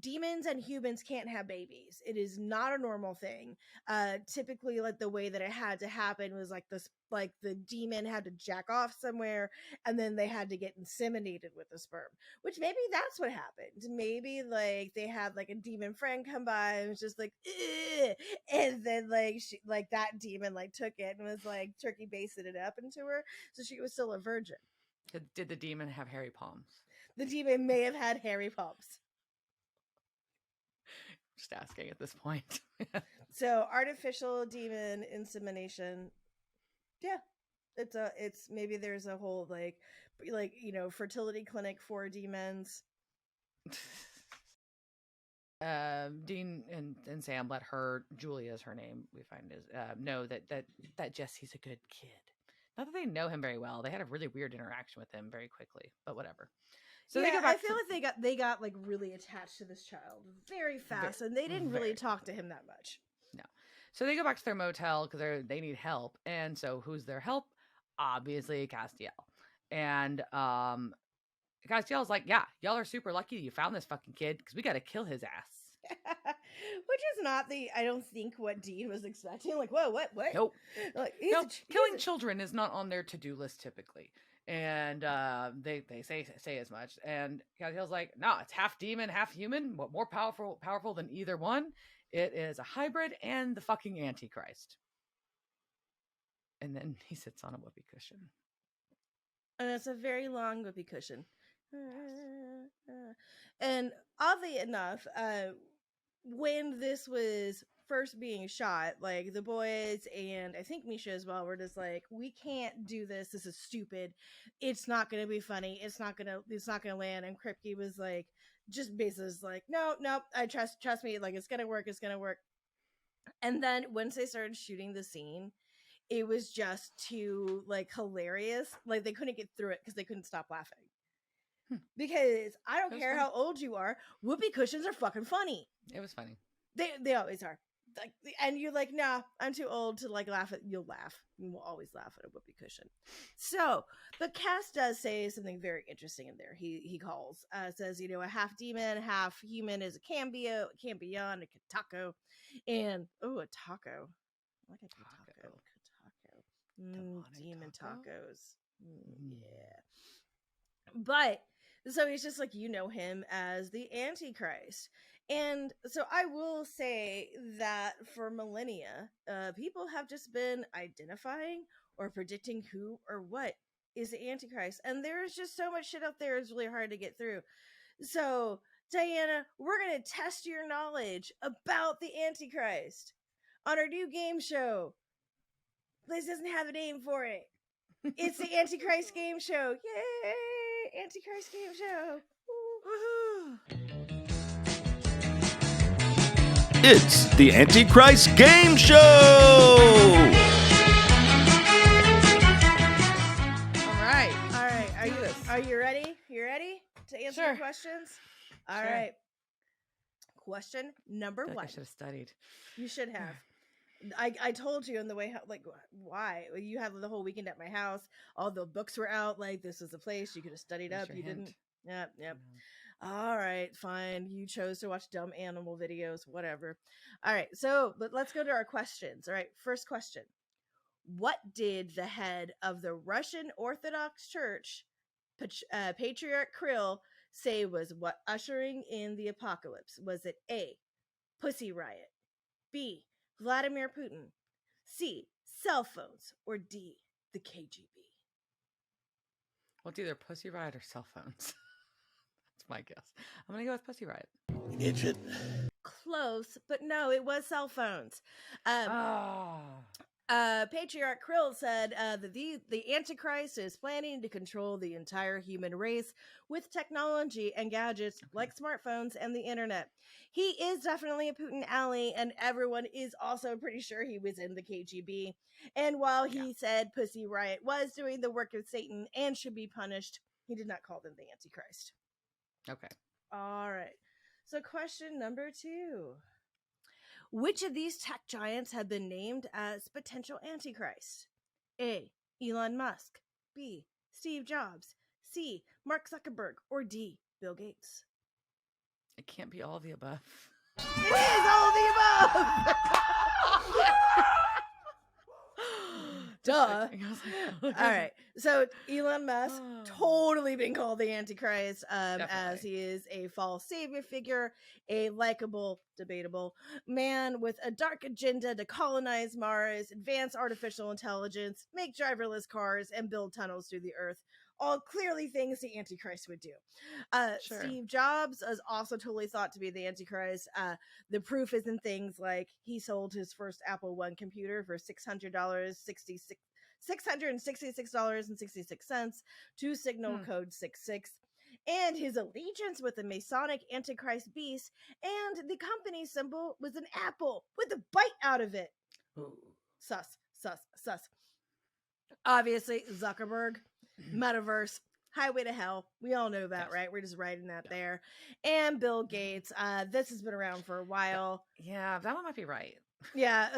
demons and humans can't have babies. It is not a normal thing. Typically, like the way that it had to happen was like this, like the demon had to jack off somewhere and then they had to get inseminated with the sperm, which maybe that's what happened. Maybe like they had like a demon friend come by and was just like, ugh! And then like she, like that demon like took it and was like turkey basted it up into her, so she was still a virgin. Did the demon have hairy palms? The demon may have had hairy palms. Just asking at this point. So artificial demon insemination, yeah, it's maybe there's a whole like fertility clinic for demons. Dean and Sam let her, Julia is her name, we find is know that Jesse's a good kid. Not that they know him very well. They had a really weird interaction with him very quickly, but whatever. So yeah, I feel like they got like really attached to this child very fast, and they didn't really talk to him that much. No. So they go back to their motel because they need help, and so who's their help? Obviously Castiel. And Castiel's like, yeah, y'all are super lucky you found this fucking kid because we got to kill his ass. Which is not I don't think what Dean was expecting. Like, whoa, what? Nope. Like, killing children is not on their to-do list typically. And they say as much. And Castiel's like, no, it's half demon, half human. What more powerful than either one? It is a hybrid and the fucking antichrist. And then he sits on a whoopee cushion. And it's a very long whoopee cushion. And oddly enough, when this was first being shot, like the boys and I think Misha as well were just like, we can't do this. This is stupid. It's not going to be funny. It's not going to land. And Kripke was like, just basically like, no, I trust me. Like, it's going to work. It's going to work. And then once they started shooting the scene, it was just too like hilarious. Like they couldn't get through it because they couldn't stop laughing. Because I don't care how old you are, whoopee cushions are fucking funny. It was funny. They always are. Like, and you're like, nah, I'm too old to like laugh at. You'll laugh. You will always laugh at a whoopee cushion. So the cast does say something very interesting in there. He calls says, a half demon, half human is a cambio, a cambion, a taco, and a taco. I like a taco. Demon tacos. Yeah. But so he's just like, him as the Antichrist. And so I will say that for millennia, people have just been identifying or predicting who or what is the Antichrist. And there's just so much shit out there, it's really hard to get through. So, Diana, we're going to test your knowledge about the Antichrist on our new game show. Liz doesn't have a name for it. It's the Antichrist game show. Yay! Antichrist game show. Woo-hoo. It's the Antichrist Game Show! All right. Are you ready? You ready to answer Sure. the questions? All Sure. right. Question number I feel like one. I should have studied. You should have. I told you on the way, like, why? You had the whole weekend at my house. All the books were out. Like, this is a place you could have studied Where's up. your You hint? didn't. Yep. No. All right, fine. You chose to watch dumb animal videos, whatever. All right, so, but let's go to our questions. All right, first question. What did the head of the Russian Orthodox Church, Patriarch Kirill, say was what ushering in the apocalypse? Was it A, Pussy Riot, B, Vladimir Putin, C, cell phones, or D, the KGB? Well, it's either Pussy Riot or cell phones. That's my guess. I'm going to go with Pussy Riot. Idiot. Close, but no, it was cell phones. Patriarch Krill said that the Antichrist is planning to control the entire human race with technology and gadgets like smartphones and the internet. He is definitely a Putin ally, and everyone is also pretty sure he was in the KGB. And while he said Pussy Riot was doing the work of Satan and should be punished, he did not call them the Antichrist. Okay. All right. So question number 2. Which of these tech giants have been named as potential Antichrist? A, Elon Musk. B, Steve Jobs. C, Mark Zuckerberg. Or D, Bill Gates. It can't be all of the above. It is all of the above! Duh. All right. So Elon Musk totally been called the Antichrist, as he is a false savior figure, a likable, debatable man with a dark agenda to colonize Mars, advance artificial intelligence, make driverless cars, and build tunnels through the earth. All clearly things the Antichrist would do. Sure. Steve Jobs is also totally thought to be the Antichrist. The proof is in things like he sold his first Apple I computer for $666.66 to signal code 66, and his allegiance with the Masonic Antichrist beast, and the company symbol was an apple with a bite out of it. Ooh. Sus. Obviously, Zuckerberg, metaverse, highway to hell. We all know that, right? We're just writing that there. And Bill Gates. This has been around for a while. Yeah, that one might be right. Yeah,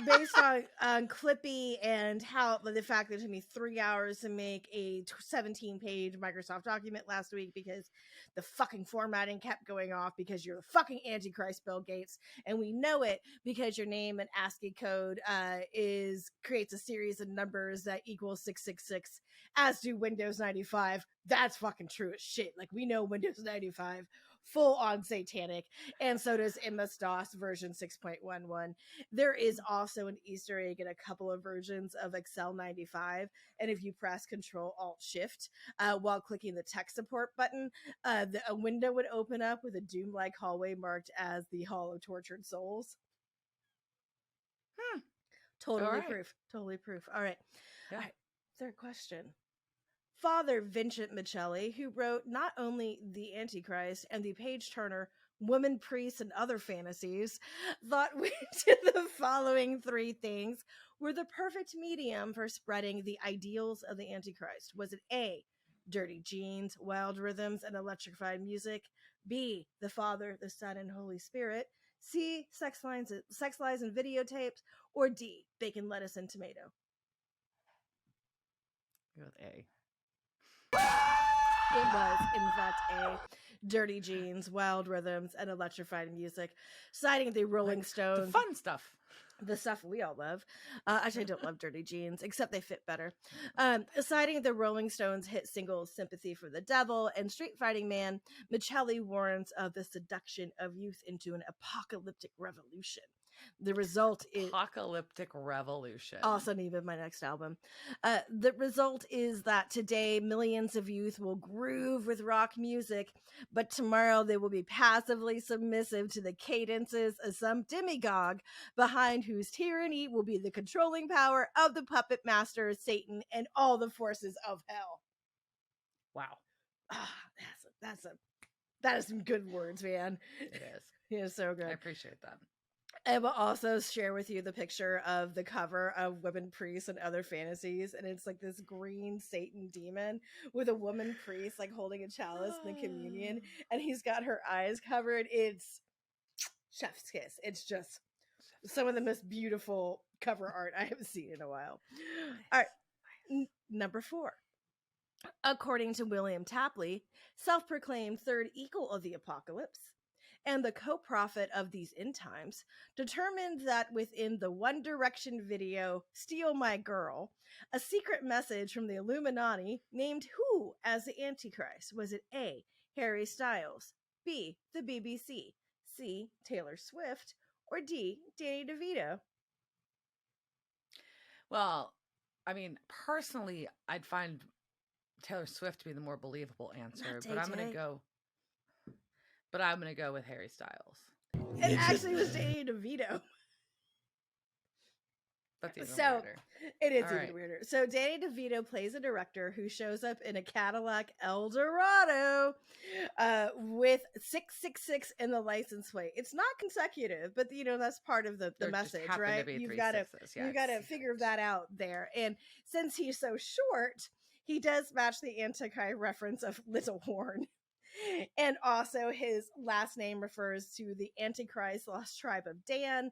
based on Clippy and how the fact that it took me 3 hours to make a 17-page Microsoft document last week because the fucking formatting kept going off because you're the fucking Antichrist, Bill Gates, and we know it because your name in ASCII code creates a series of numbers that equal 666, as do Windows 95. That's fucking true as shit. Like, we know Windows 95. Full on satanic, and so does MS-DOS version 6.11. There is also an Easter egg in a couple of versions of Excel 95, and if you press Control-Alt-Shift while clicking the tech support button, a window would open up with a doom-like hallway marked as the Hall of Tortured Souls. Totally proof. All right. Yeah. All right. Third question. Father Vincent Michelli, who wrote not only The Antichrist and the page-turner Woman, Priests, and Other Fantasies, thought which of the following 3 things were the perfect medium for spreading the ideals of the Antichrist? Was it A, dirty jeans, wild rhythms, and electrified music? B, the Father, the Son, and Holy Spirit? C, sex lies and videotapes? Or D, bacon, lettuce, and tomato? Go with A. It was, in fact, A, dirty jeans, wild rhythms, and electrified music, citing the Rolling Stones. The fun stuff. The stuff we all love. Actually, I don't love dirty jeans, except they fit better. Citing the Rolling Stones hit singles Sympathy for the Devil and Street Fighting Man, Michelli warns of the seduction of youth into an apocalyptic revolution. The result is Apocalyptic Revolution. also name my next album. The result is that today millions of youth will groove with rock music, but tomorrow they will be passively submissive to the cadences of some demagogue behind whose tyranny will be the controlling power of the puppet master Satan and all the forces of hell. Wow. That is some good words, man. It is. It is so good. I appreciate that. I will also share with you the picture of the cover of Women Priests and Other Fantasies, and it's like this green Satan demon with a woman priest like holding a chalice in the communion, and he's got her eyes covered. It's chef's kiss. It's just some of the most beautiful cover art I have seen in a while. All right, number 4. According to William Tapley, self-proclaimed third equal of the apocalypse, and the co-prophet of these end times, determined that within the One Direction video Steal My Girl, a secret message from the Illuminati named who as the Antichrist. Was it A, Harry Styles, B, the BBC, C, Taylor Swift, or D, Danny DeVito? Well, I mean, personally, I'd find Taylor Swift to be the more believable answer, but I'm gonna go. But I'm gonna go with Harry Styles. It actually was Danny DeVito. That's even so weirder. It is even weirder. So Danny DeVito plays a director who shows up in a Cadillac Eldorado with 666 in the license plate. It's not consecutive, but that's part of the message, right? You've got to figure that out there. And since he's so short, he does match the Antichrist reference of Little Horn. And also his last name refers to the Antichrist lost tribe of Dan.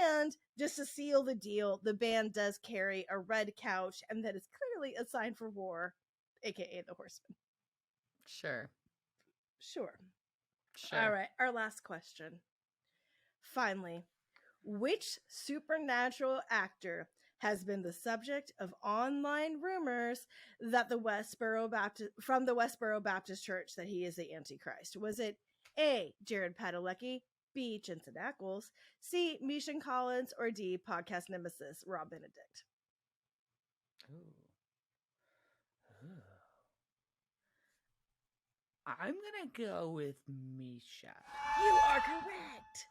And just to seal the deal, the band does carry a red couch, and that is clearly a sign for war, aka the Horsemen. Sure. All right, our last question. Finally, which supernatural actor has been the subject of online rumors that the Westboro Baptist Church that he is the Antichrist? Was it A, Jared Padalecki, B, Jensen Ackles, C, Mishan Collins, or D, podcast nemesis Rob Benedict? I'm gonna go with Misha. You are correct.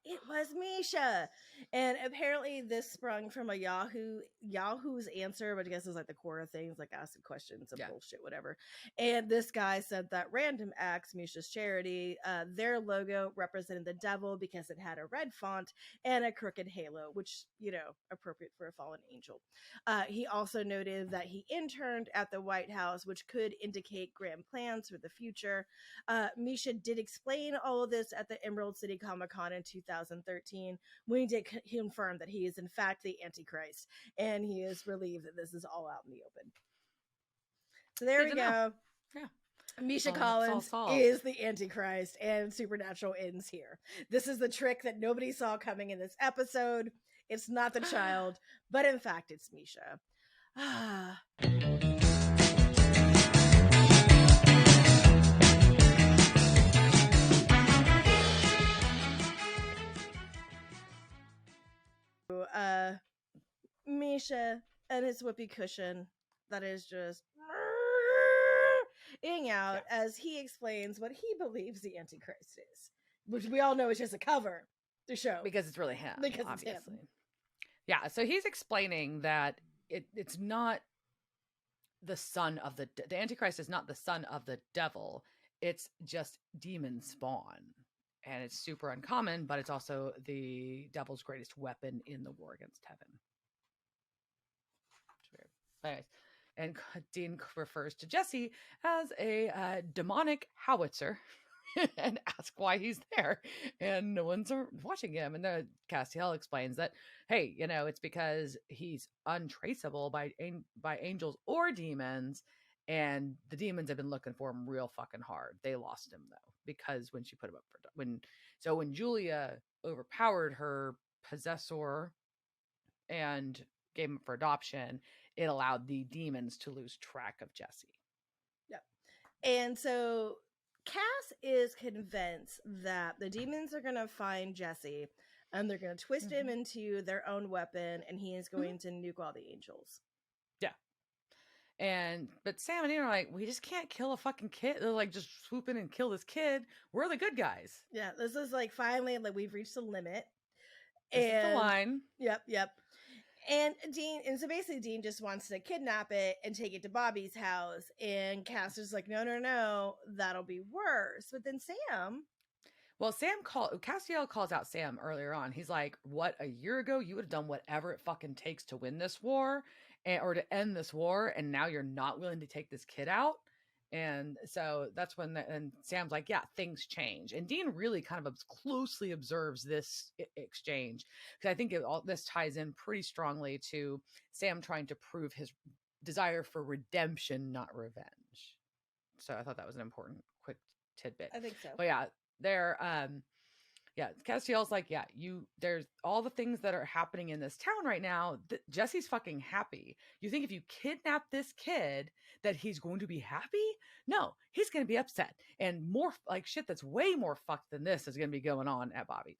It was Misha. And apparently this sprung from a Yahoo's answer, but I guess it's like the core of things, like asking questions and bullshit, whatever. And this guy said that Random Acts, Misha's charity, their logo represented the devil because it had a red font and a crooked halo, which, appropriate for a fallen angel. He also noted that he interned at the White House, which could indicate grand plans for the future. Misha did explain all of this at the Emerald City Comic-Con in 2013, when he did confirm that he is in fact the Antichrist, and he is relieved that this is all out in the open. So there we go. Yeah. Misha Collins is the Antichrist, and Supernatural ends here. This is the trick that nobody saw coming in this episode. It's not the child, but in fact it's Misha. Misha and his whoopee cushion that is just ing out as he explains what he believes the Antichrist is, which we all know is just a cover to show because it's really him. Because obviously. It's him. Yeah, so he's explaining that it's not the son of the Antichrist is not the son of the devil. It's just demon spawn. And it's super uncommon, but it's also the devil's greatest weapon in the war against heaven. It's weird. Anyways, and Dean refers to Jesse as a demonic howitzer and asks why he's there. And no one's watching him. And the Castiel explains that, hey, it's because he's untraceable by angels or demons. And the demons have been looking for him real fucking hard. They lost him, though, because when she put him up when Julia overpowered her possessor and gave him for adoption, it allowed the demons to lose track of Jesse. Yep. And so Cass is convinced that the demons are going to find Jesse and they're going to twist him into their own weapon, and he is going to nuke all the angels. But Sam and Ian are like, we just can't kill a fucking kid. They're like, just swoop in and kill this kid. We're the good guys. Yeah, this is like finally like we've reached the limit. This is the line. Yep. And so basically Dean just wants to kidnap it and take it to Bobby's house. And Cass is like, no, that'll be worse. But then Sam. Well, Castiel calls out Sam earlier on. He's like, "What, a year ago you would have done whatever it fucking takes to win this war, or to end this war, and now you're not willing to take this kid out." And so that's when, and Sam's like, "Yeah, things change." And Dean really kind of closely observes this exchange, because I think all this ties in pretty strongly to Sam trying to prove his desire for redemption, not revenge. So I thought that was an important quick tidbit. I think so. But yeah, Castiel's like, yeah, there's all the things that are happening in this town right now. Jesse's fucking happy. You think if you kidnap this kid that he's going to be happy? No, he's going to be upset. And more like shit that's way more fucked than this is going to be going on at Bobby's.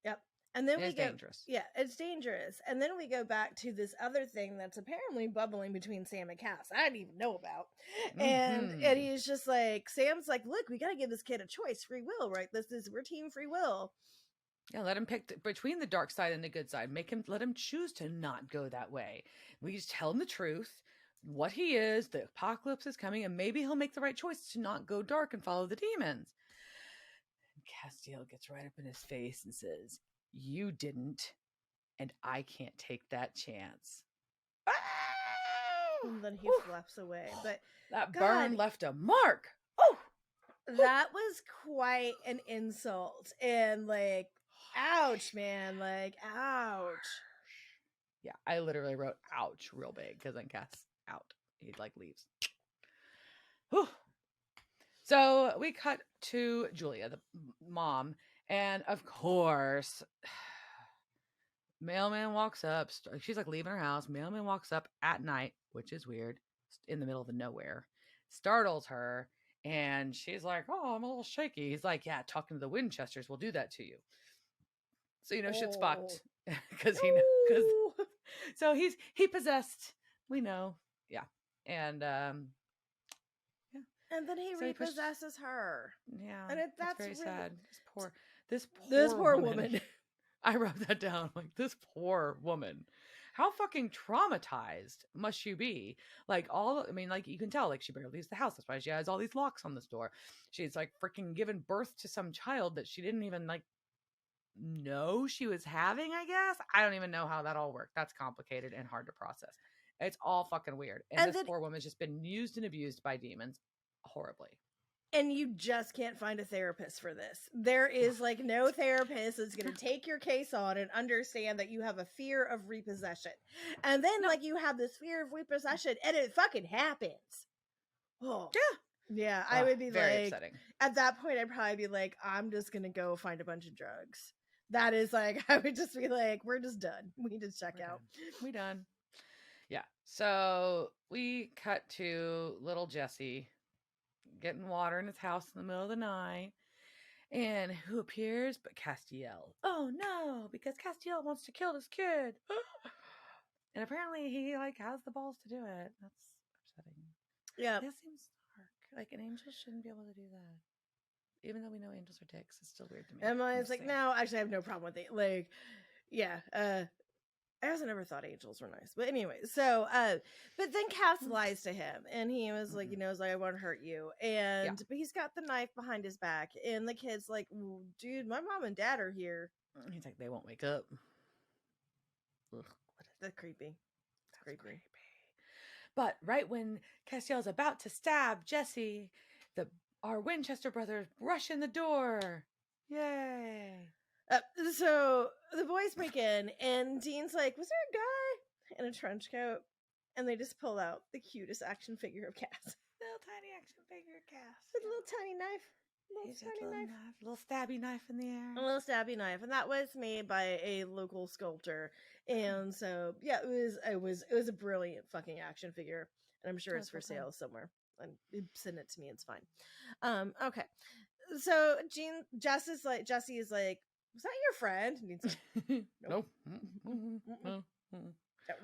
Yep. And then it's dangerous. Yeah, it's dangerous. And then we go back to this other thing that's apparently bubbling between Sam and Cass. I didn't even know about. And he's just like, Sam's like, look, we got to give this kid a choice, free will, right? We're team free will. Yeah, let him pick between the dark side and the good side. Let him choose to not go that way. We just tell him the truth, what he is, the apocalypse is coming, and maybe he'll make the right choice to not go dark and follow the demons. And Castiel gets right up in his face and says, "You didn't, and I can't take that chance." And then he flaps away. But that burn left a mark. Oh, that was quite an insult. And like, ouch, man. Like, ouch. Yeah, I literally wrote ouch real big because then Cass out. He like leaves. Whew. So we cut to Julia, the mom, and of course, mailman walks up. She's like leaving her house. Mailman walks up at night, which is weird, in the middle of nowhere, startles her, and she's like, "Oh, I'm a little shaky." He's like, "Yeah, talking to the Winchesters will do that to you." So shit's fucked because so he possessed. We know, yeah, and and then he repossesses her. Yeah, and that's very really sad. This poor woman. I wrote that down. Like, this poor woman. How fucking traumatized must you be? Like, you can tell, like, she barely leaves the house. That's why she has all these locks on this door. She's like freaking given birth to some child that she didn't even like know she was having, I guess. I don't even know how that all worked. That's complicated and hard to process. It's all fucking weird. And this poor woman's just been used and abused by demons horribly. And you just can't find a therapist for this. There is like no therapist that's going to take your case on and understand that you have a fear of repossession. And then like you have this fear of repossession and it fucking happens. Oh. Yeah, I would be very like, upsetting. At that point, I'd probably be like, I'm just going to go find a bunch of drugs. That is like, I would just be like, we're just done. We need to check out. We done. Yeah. So we cut to little Jesse getting water in his house in the middle of the night. And who appears but Castiel? Oh no, because Castiel wants to kill this kid. And apparently he like has the balls to do it. That's upsetting. Yeah. That seems dark. Like an angel shouldn't be able to do that. Even though we know angels are dicks, it's still weird to me. Emily's like, no, actually I have no problem with it. Like, yeah, I also never thought angels were nice. But anyway, so but then Cass lies to him and he was like, I won't hurt you. And but he's got the knife behind his back and the kid's like, dude, my mom and dad are here. He's like, they won't wake up. Ugh, that's creepy. It's creepy. But right when Castiel's about to stab Jesse, our Winchester brothers rush in the door. Yay. So the boys break in and Dean's like, was there a guy in a trench coat? And they just pull out the cutest action figure of Cass. Little tiny action figure of Cass. With a little tiny knife. Little stabby knife in the air. A little stabby knife. And that was made by a local sculptor. And so, yeah, it was a brilliant fucking action figure. And I'm sure it's for sale somewhere. And send it to me, it's fine. Okay. So Jesse is like, was that your friend? And he's like, nope. No.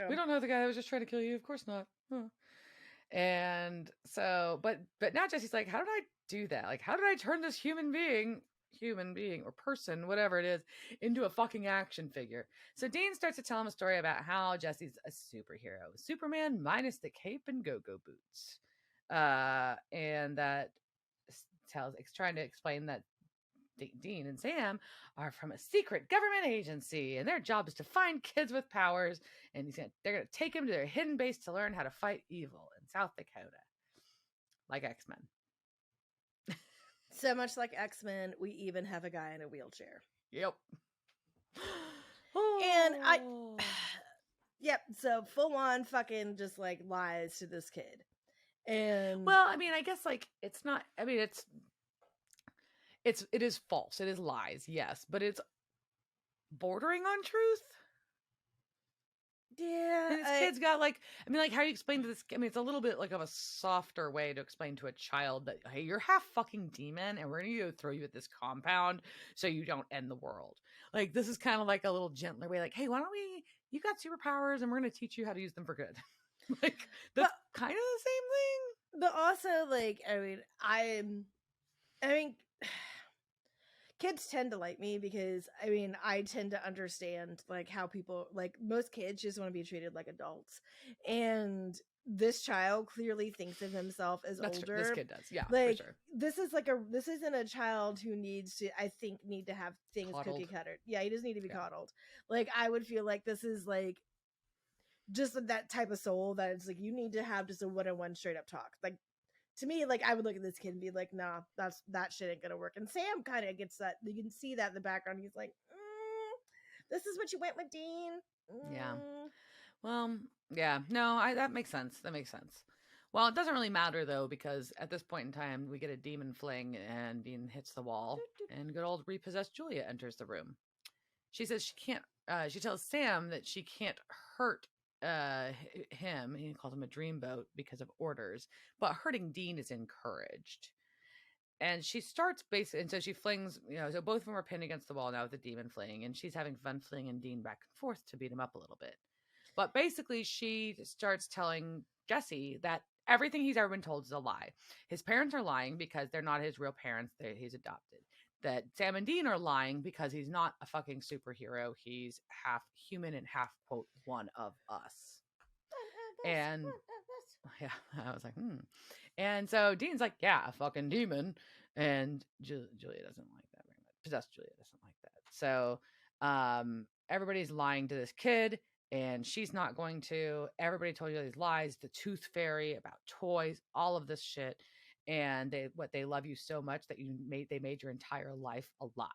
We don't know the guy that was just trying to kill you. Of course not. Huh. And so, but now Jesse's like, how did I do that? Like, how did I turn this human being or person, whatever it is, into a fucking action figure? So Dean starts to tell him a story about how Jesse's a superhero, Superman minus the cape and go-go boots. And that trying to explain that Dean and Sam are from a secret government agency, and their job is to find kids with powers. And they're going to take them to their hidden base to learn how to fight evil in South Dakota, like X-Men. So much like X-Men, we even have a guy in a wheelchair. Yep. And yep. So full on fucking just like lies to this kid. And well, I mean, I guess like it's not. I mean, it is false. It is lies. Yes, but it's bordering on truth. Yeah, and this kid's got like, I mean, like how you explain to this, I mean, it's a little bit like of a softer way to explain to a child that, hey, you're half fucking demon and we're going to go throw you at this compound so you don't end the world. Like, this is kind of like a little gentler way, like, hey, why don't you got superpowers and we're going to teach you how to use them for good. Like, that's kind of the same thing. But also, like, I mean, kids tend to like me because I tend to understand like how people, like, most kids just want to be treated like adults, and this child clearly thinks of himself as older. This kid does, yeah, like, for sure. This isn't a child who needs to, I think, need to have things coddled. Cookie cutter. Yeah, he doesn't need to be coddled. Like, I would feel like this is like just that type of soul that it's like you need to have just a one-on-one straight up talk. Like, to me, like, I would look at this kid and be like, nah, that shit ain't gonna work. And Sam kind of gets that. You can see that in the background. He's like, this is what you went with, Dean. Yeah. Well, yeah. No, that makes sense. That makes sense. Well, it doesn't really matter, though, because at this point in time, we get a demon fling and Dean hits the wall and good old repossessed Julia enters the room. She says she can't, she tells Sam that she can't hurt him. He calls him a dreamboat because of orders, but hurting Dean is encouraged. And she starts basically, and so she flings, so both of them are pinned against the wall now with the demon fling, and she's having fun flinging Dean back and forth to beat him up a little bit. But basically, she starts telling Jesse that everything he's ever been told is a lie. His parents are lying because they're not his real parents. He's adopted. That Sam and Dean are lying because he's not a fucking superhero. He's half human and half, quote, one of us. And yeah, I was like, And so Dean's like, yeah, a fucking demon. And Julia doesn't like that very much. Possessed Julia doesn't like that. So everybody's lying to this kid, and she's not going to. Everybody told you these lies, the tooth fairy, about toys, all of this shit. And they love you so much that they made your entire life a lie.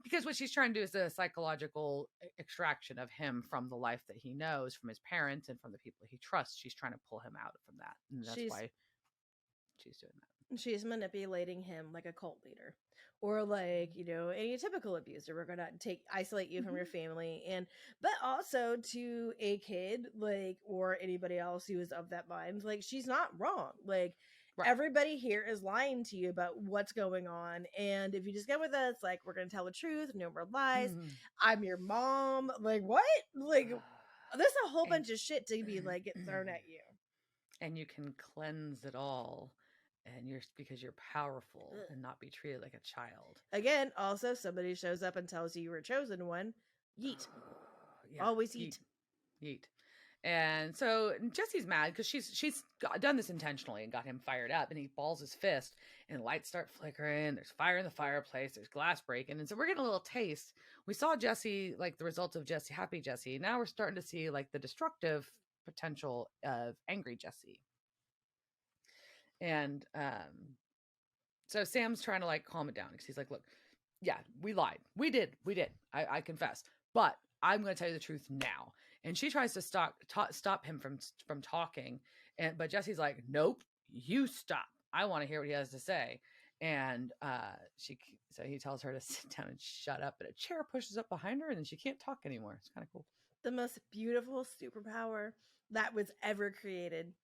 Because what she's trying to do is a psychological extraction of him from the life that he knows, from his parents and from the people he trusts. She's trying to pull him out from that. And that's why she's doing that. She's manipulating him like a cult leader, or like, any typical abuser. We're gonna isolate you from your family, but also to a kid, like, or anybody else who is of that mind, like, she's not wrong. Like, everybody here is lying to you about what's going on, and if you just get with us, like, we're gonna tell the truth, no more lies. I'm your mom. Like, what? Like, there's a whole bunch of shit to be like get thrown at you, and you can cleanse it all. And because you're powerful and not be treated like a child. Again, also, somebody shows up and tells you a chosen one. Yeet. Yeah, always yeet. And so Jesse's mad because she's done this intentionally and got him fired up, and he balls his fist and lights start flickering. There's fire in the fireplace. There's glass breaking. And so we're getting a little taste. We saw Jesse, like the results of Jesse, happy Jesse. Now we're starting to see like the destructive potential of angry Jesse. And so Sam's trying to like calm it down because he's like, look, yeah, we lied. We did. I confess. But I'm going to tell you the truth now. And she tries to stop him from talking. But Jesse's like, nope, you stop. I want to hear what he has to say. And so he tells her to sit down and shut up. But a chair pushes up behind her and then she can't talk anymore. It's kind of cool. The most beautiful superpower that was ever created.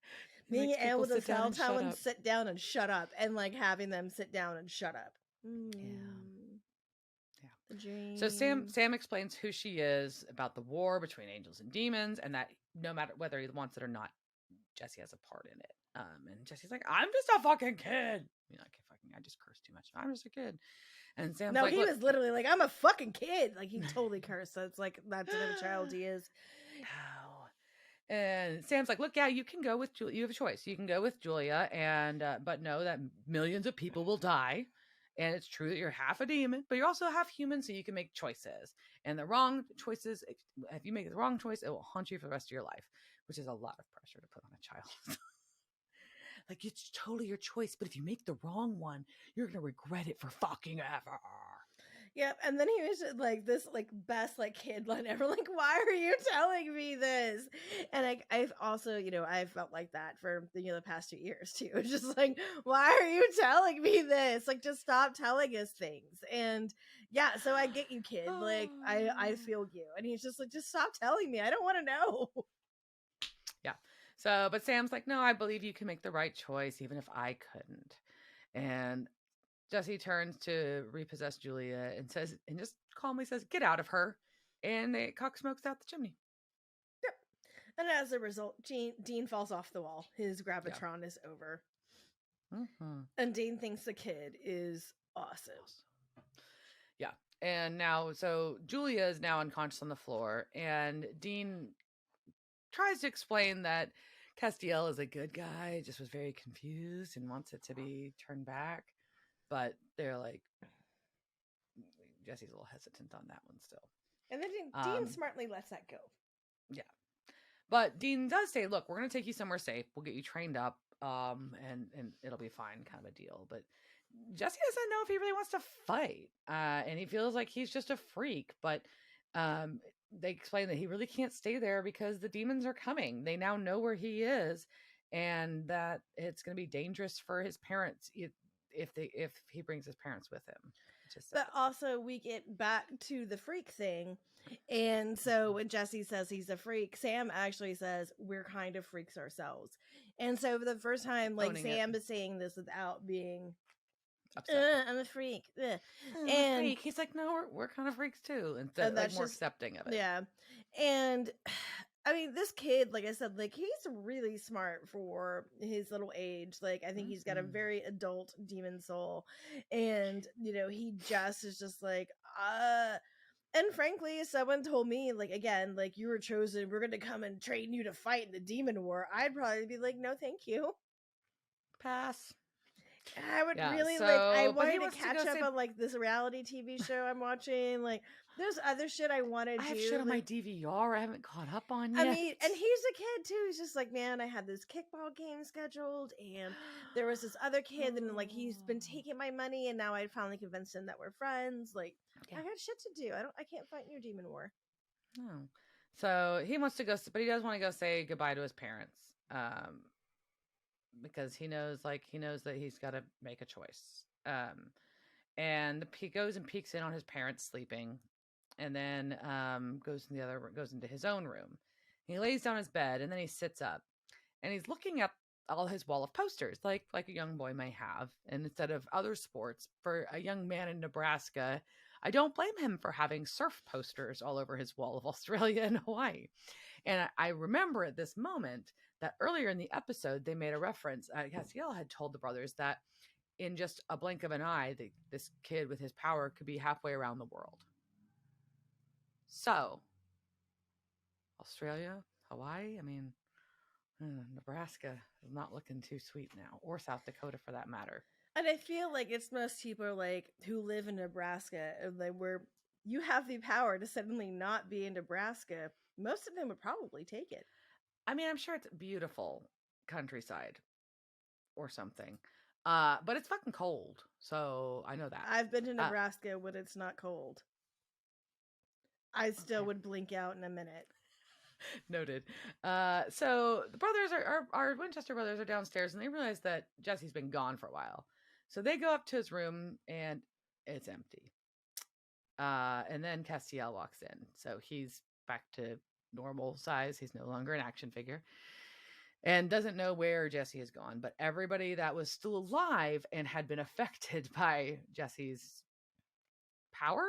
Being able to tell someone sit down and shut up, and like having them sit down and shut up. Yeah. The dream. So Sam explains who she is, about the war between angels and demons, and that no matter whether he wants it or not, Jesse has a part in it. And Jesse's like, I'm just a fucking kid. I just cursed too much. I'm just a kid. And Sam's like, he was literally like, I'm a fucking kid. Like, he totally cursed. So it's like, that's the type of child he is. And Sam's like, look, yeah, you can go with Julia. You have a choice. You can go with Julia, and but know that millions of people will die, And it's true that you're half a demon, but you're also half human, so you can make choices. And the wrong choices, if you make the wrong choice, it will haunt you for the rest of your life, which is a lot of pressure to put on a child. Like, it's totally your choice, but if you make the wrong one, you're going to regret it for fucking ever. Yep, and then he was just, like, this, like, best, like, kid line ever. Like, why are you telling me this? And I've also, I've felt like that for the past 2 years too. It's just like, why are you telling me this? Like, just stop telling us things. And yeah, so I get you, kid. Like, I feel you. And he's just like, just stop telling me. I don't want to know. Yeah. So, but Sam's like, no, I believe you can make the right choice, even if I couldn't. And Jesse turns to repossess Julia and just calmly says, get out of her. And they cock smokes out the chimney. Yep. And as a result, Dean falls off the wall. His gravitron is over. Mm-hmm. And Dean thinks the kid is awesome. Yeah. And now, so Julia is now unconscious on the floor. And Dean tries to explain that Castiel is a good guy, just was very confused and wants it to be turned back. But they're like, Jesse's a little hesitant on that one still. And then Dean smartly lets that go. Yeah. But Dean does say, look, we're going to take you somewhere safe. We'll get you trained up, and it'll be fine, kind of a deal. But Jesse doesn't know if he really wants to fight. And he feels like he's just a freak. But they explain that he really can't stay there because the demons are coming. They now know where he is, and that it's going to be dangerous for his parents if he brings his parents with him. But also we get back to the freak thing. And so when Jesse says he's a freak, Sam actually says we're kind of freaks ourselves. And so for the first time, like, Sam is saying this without being I'm a freak. I'm a freak. He's like, no, we're kind of freaks too. And that's more accepting of it. Yeah. And I mean, this kid, like I said, like, he's really smart for his little age. Like, I think he's got a very adult demon soul. And, he just is just like, and frankly, if someone told me, like, again, like, you were chosen, we're going to come and train you to fight in the demon war, I'd probably be like, no, thank you. Pass. I would really I wanted to catch up on like this reality TV show I'm watching. Like, there's other shit I want to do. I have shit on my DVR I haven't caught up on yet. I mean, and he's a kid too. He's just like, man, I had this kickball game scheduled, and there was this other kid, and like he's been taking my money, and now I finally convinced him that we're friends. Like, I got shit to do. I can't fight in your demon war. No. So he wants to go, but he does want to go say goodbye to his parents. Because he knows that he's got to make a choice. And he goes and peeks in on his parents sleeping, and then goes into his own room. He lays down his bed, and then he sits up, and he's looking at all his wall of posters, like a young boy may have. And instead of other sports, for a young man in Nebraska, I don't blame him for having surf posters all over his wall of Australia and Hawaii. And I remember at this moment that earlier in the episode, they made a reference. Castiel had told the brothers that in just a blink of an eye, this kid with his power could be halfway around the world. So, Australia, Hawaii, I mean, Nebraska is not looking too sweet now, or South Dakota for that matter. And I feel like it's most people like who live in Nebraska, like, where you have the power to suddenly not be in Nebraska. Most of them would probably take it. I mean, I'm sure it's beautiful countryside or something. But it's fucking cold. So I know that. I've been to Nebraska when it's not cold. I still would blink out in a minute. Noted. So the brothers our Winchester brothers are downstairs, and they realize that Jesse's been gone for a while. So they go up to his room, and it's empty. And then Castiel walks in. So he's back to normal size. He's no longer an action figure, and doesn't know where Jesse has gone. But everybody that was still alive and had been affected by Jesse's power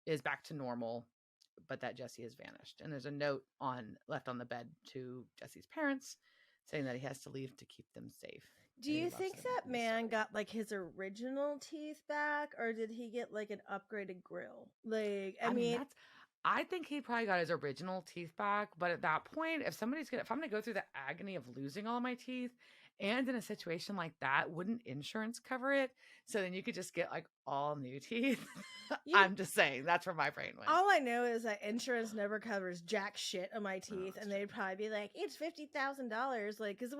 is back to normal, but that Jesse has vanished. And there's a note left on the bed to Jesse's parents saying that he has to leave to keep them safe. Do you think that man got like his original teeth back, or did he get like an upgraded grill? Like, I mean I think he probably got his original teeth back, but at that point, if I'm going to go through the agony of losing all my teeth And in a situation like that, wouldn't insurance cover it? So then you could just get like all new teeth. I'm just saying, that's where my brain went. All I know is that insurance never covers jack shit of my teeth, that's and they'd probably be like, "It's $50,000." Like, cause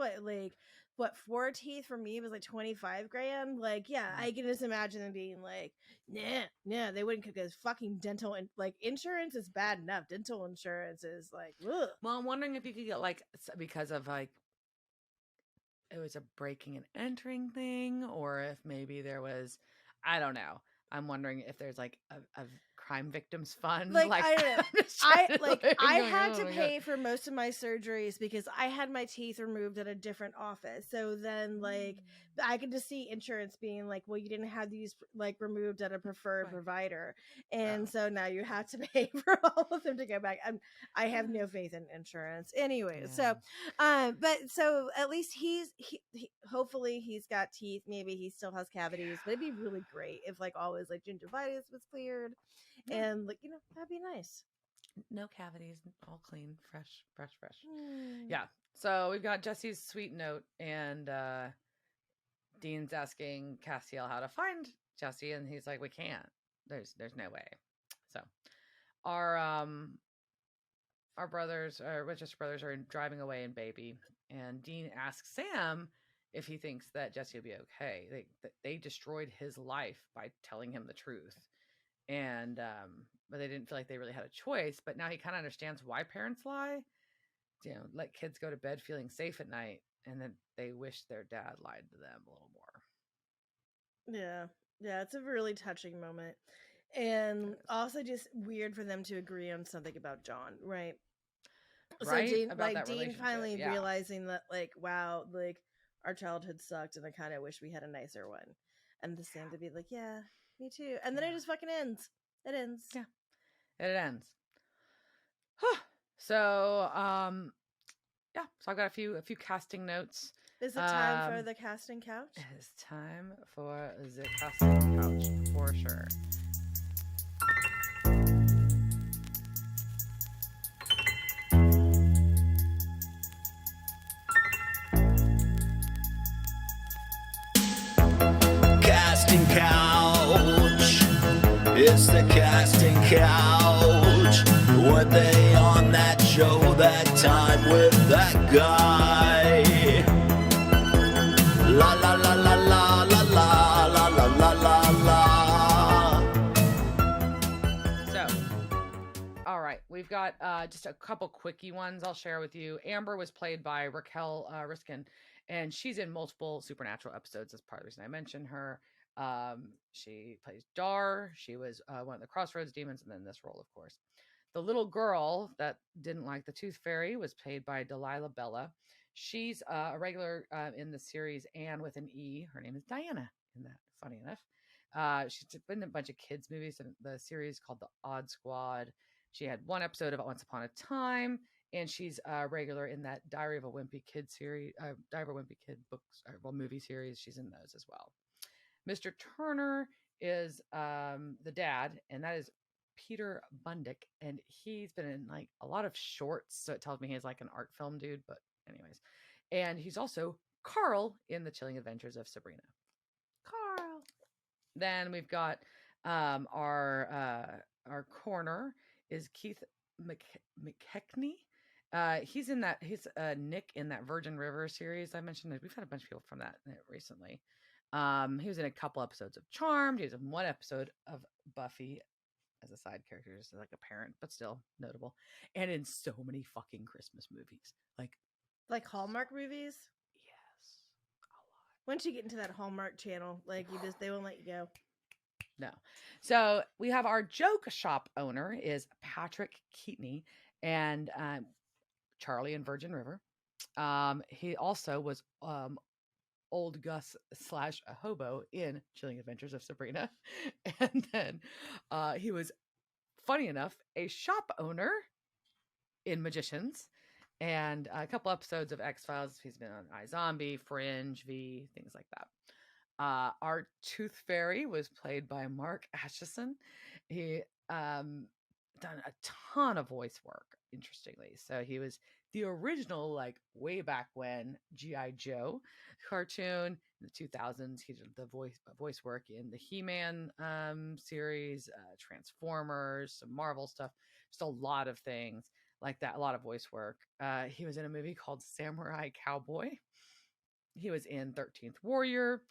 what 4 teeth for me was like 25 grand. Like, yeah, I can just imagine them being like, nah, they wouldn't because fucking dental and like insurance is bad enough. Dental insurance is like, ugh. Well, I'm wondering if you could get like because of like it was a breaking and entering thing, or if maybe there was, I don't know. I'm wondering if there's like a crime victims fund. Like, Like I don't know. I'm just trying to, I going, had oh to my God. pay for most of my surgeries because I had my teeth removed at a different office. So then like I could just see insurance being like, well, you didn't have these like removed at a preferred Right. provider, and Oh. so now you have to pay for all of them to go back. I have no faith in insurance anyway. Yeah. So but so at least he hopefully he's got teeth. Maybe he still has cavities, but it'd be really great if like all his like gingivitis was cleared. Yeah. And like, that'd be nice. No cavities, all clean, fresh. Yeah. So we've got Jesse's sweet note, and Dean's asking Castiel how to find Jesse, and he's like, "We can't. There's no way." So our brothers, our Winchester brothers, are driving away in Baby, and Dean asks Sam if he thinks that Jesse will be okay. They destroyed his life by telling him the truth, and but they didn't feel like they really had a choice. But now he kind of understands why parents lie. Let kids go to bed feeling safe at night, and then they wish their dad lied to them a little more. Yeah, it's a really touching moment, and also just weird for them to agree on something about John, right? Right? So Dean, About that Dean relationship, finally yeah. realizing that, like, wow, like our childhood sucked, and I kind of wish we had a nicer one. And the Sam to be like, yeah, me too. And then it just fucking ends. It ends. Yeah, it ends. So, yeah. So I've got a few casting notes. Is it time for the casting couch? It is time for the casting couch for sure. Casting couch. It's the casting couch. Were they on that show that time with that guy? La la la la la la la la la la la. So, all right, we've got just a couple quickie ones I'll share with you. Amber was played by Raquel Riskin, and she's in multiple Supernatural episodes. That's part of the reason I mentioned her. She plays Dar. She was one of the Crossroads demons, and then this role, of course. The little girl that didn't like the Tooth Fairy was played by Delilah Bella. She's a regular in the series Anne with an E. Her name is Diana. Isn't that funny enough? She's been in a bunch of kids' movies in the series called The Odd Squad. She had one episode of Once Upon a Time, and she's a regular in that Diary of a Wimpy Kid series, Diary of a Wimpy Kid books, movie series. She's in those as well. Mr. Turner is the dad, and that is Peter Bundick, and he's been in like a lot of shorts, so it tells me he's like an art film dude, but anyways. And he's also Carl in The Chilling Adventures of Sabrina. Carl. Then we've got our coroner is Keith McKechnie. He's Nick in that Virgin River series I mentioned. We've had a bunch of people from that recently. He was in a couple episodes of Charmed. He was in one episode of Buffy as a side character, just like a parent, but still notable. And in so many fucking Christmas movies. Like Hallmark movies? Yes. A lot. Once you get into that Hallmark channel, like they won't let you go. No. So we have our joke shop owner is Patrick Keatoney, and Charlie in Virgin River. He also was old Gus / a hobo in Chilling Adventures of Sabrina. And then he was, funny enough, a shop owner in Magicians, and a couple episodes of X-Files. He's been on iZombie, Fringe, V, things like that. Our Tooth Fairy was played by Mark Atchison. He done a ton of voice work, interestingly. So he was the original, like way back when, G.I. Joe cartoon in the 2000s. He did the voice work in the He-Man series, Transformers, some Marvel stuff, just a lot of things like that, a lot of voice work. He was in a movie called Samurai Cowboy. He was in 13th Warrior,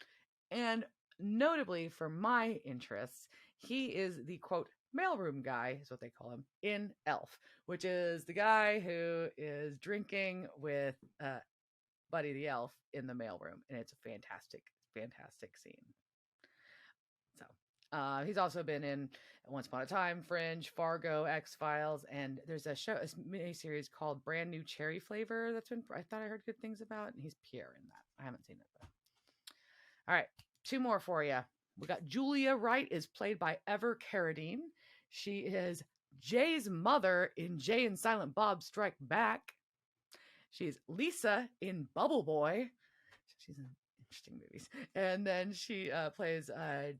and notably for my interests, he is the quote mailroom guy, is what they call him, in Elf, which is the guy who is drinking with Buddy the Elf in the mailroom, and it's a fantastic, fantastic scene. So he's also been in Once Upon a Time, Fringe, Fargo, X Files, and there's a mini series called Brand New Cherry Flavor that's been I thought I heard good things about, and he's Pierre in that. I haven't seen it though. All right, 2 more for you. We got Julia Wright is played by Ever Carradine. She is Jay's mother in Jay and Silent Bob Strike Back. She's Lisa in Bubble Boy. She's in interesting movies. And then she plays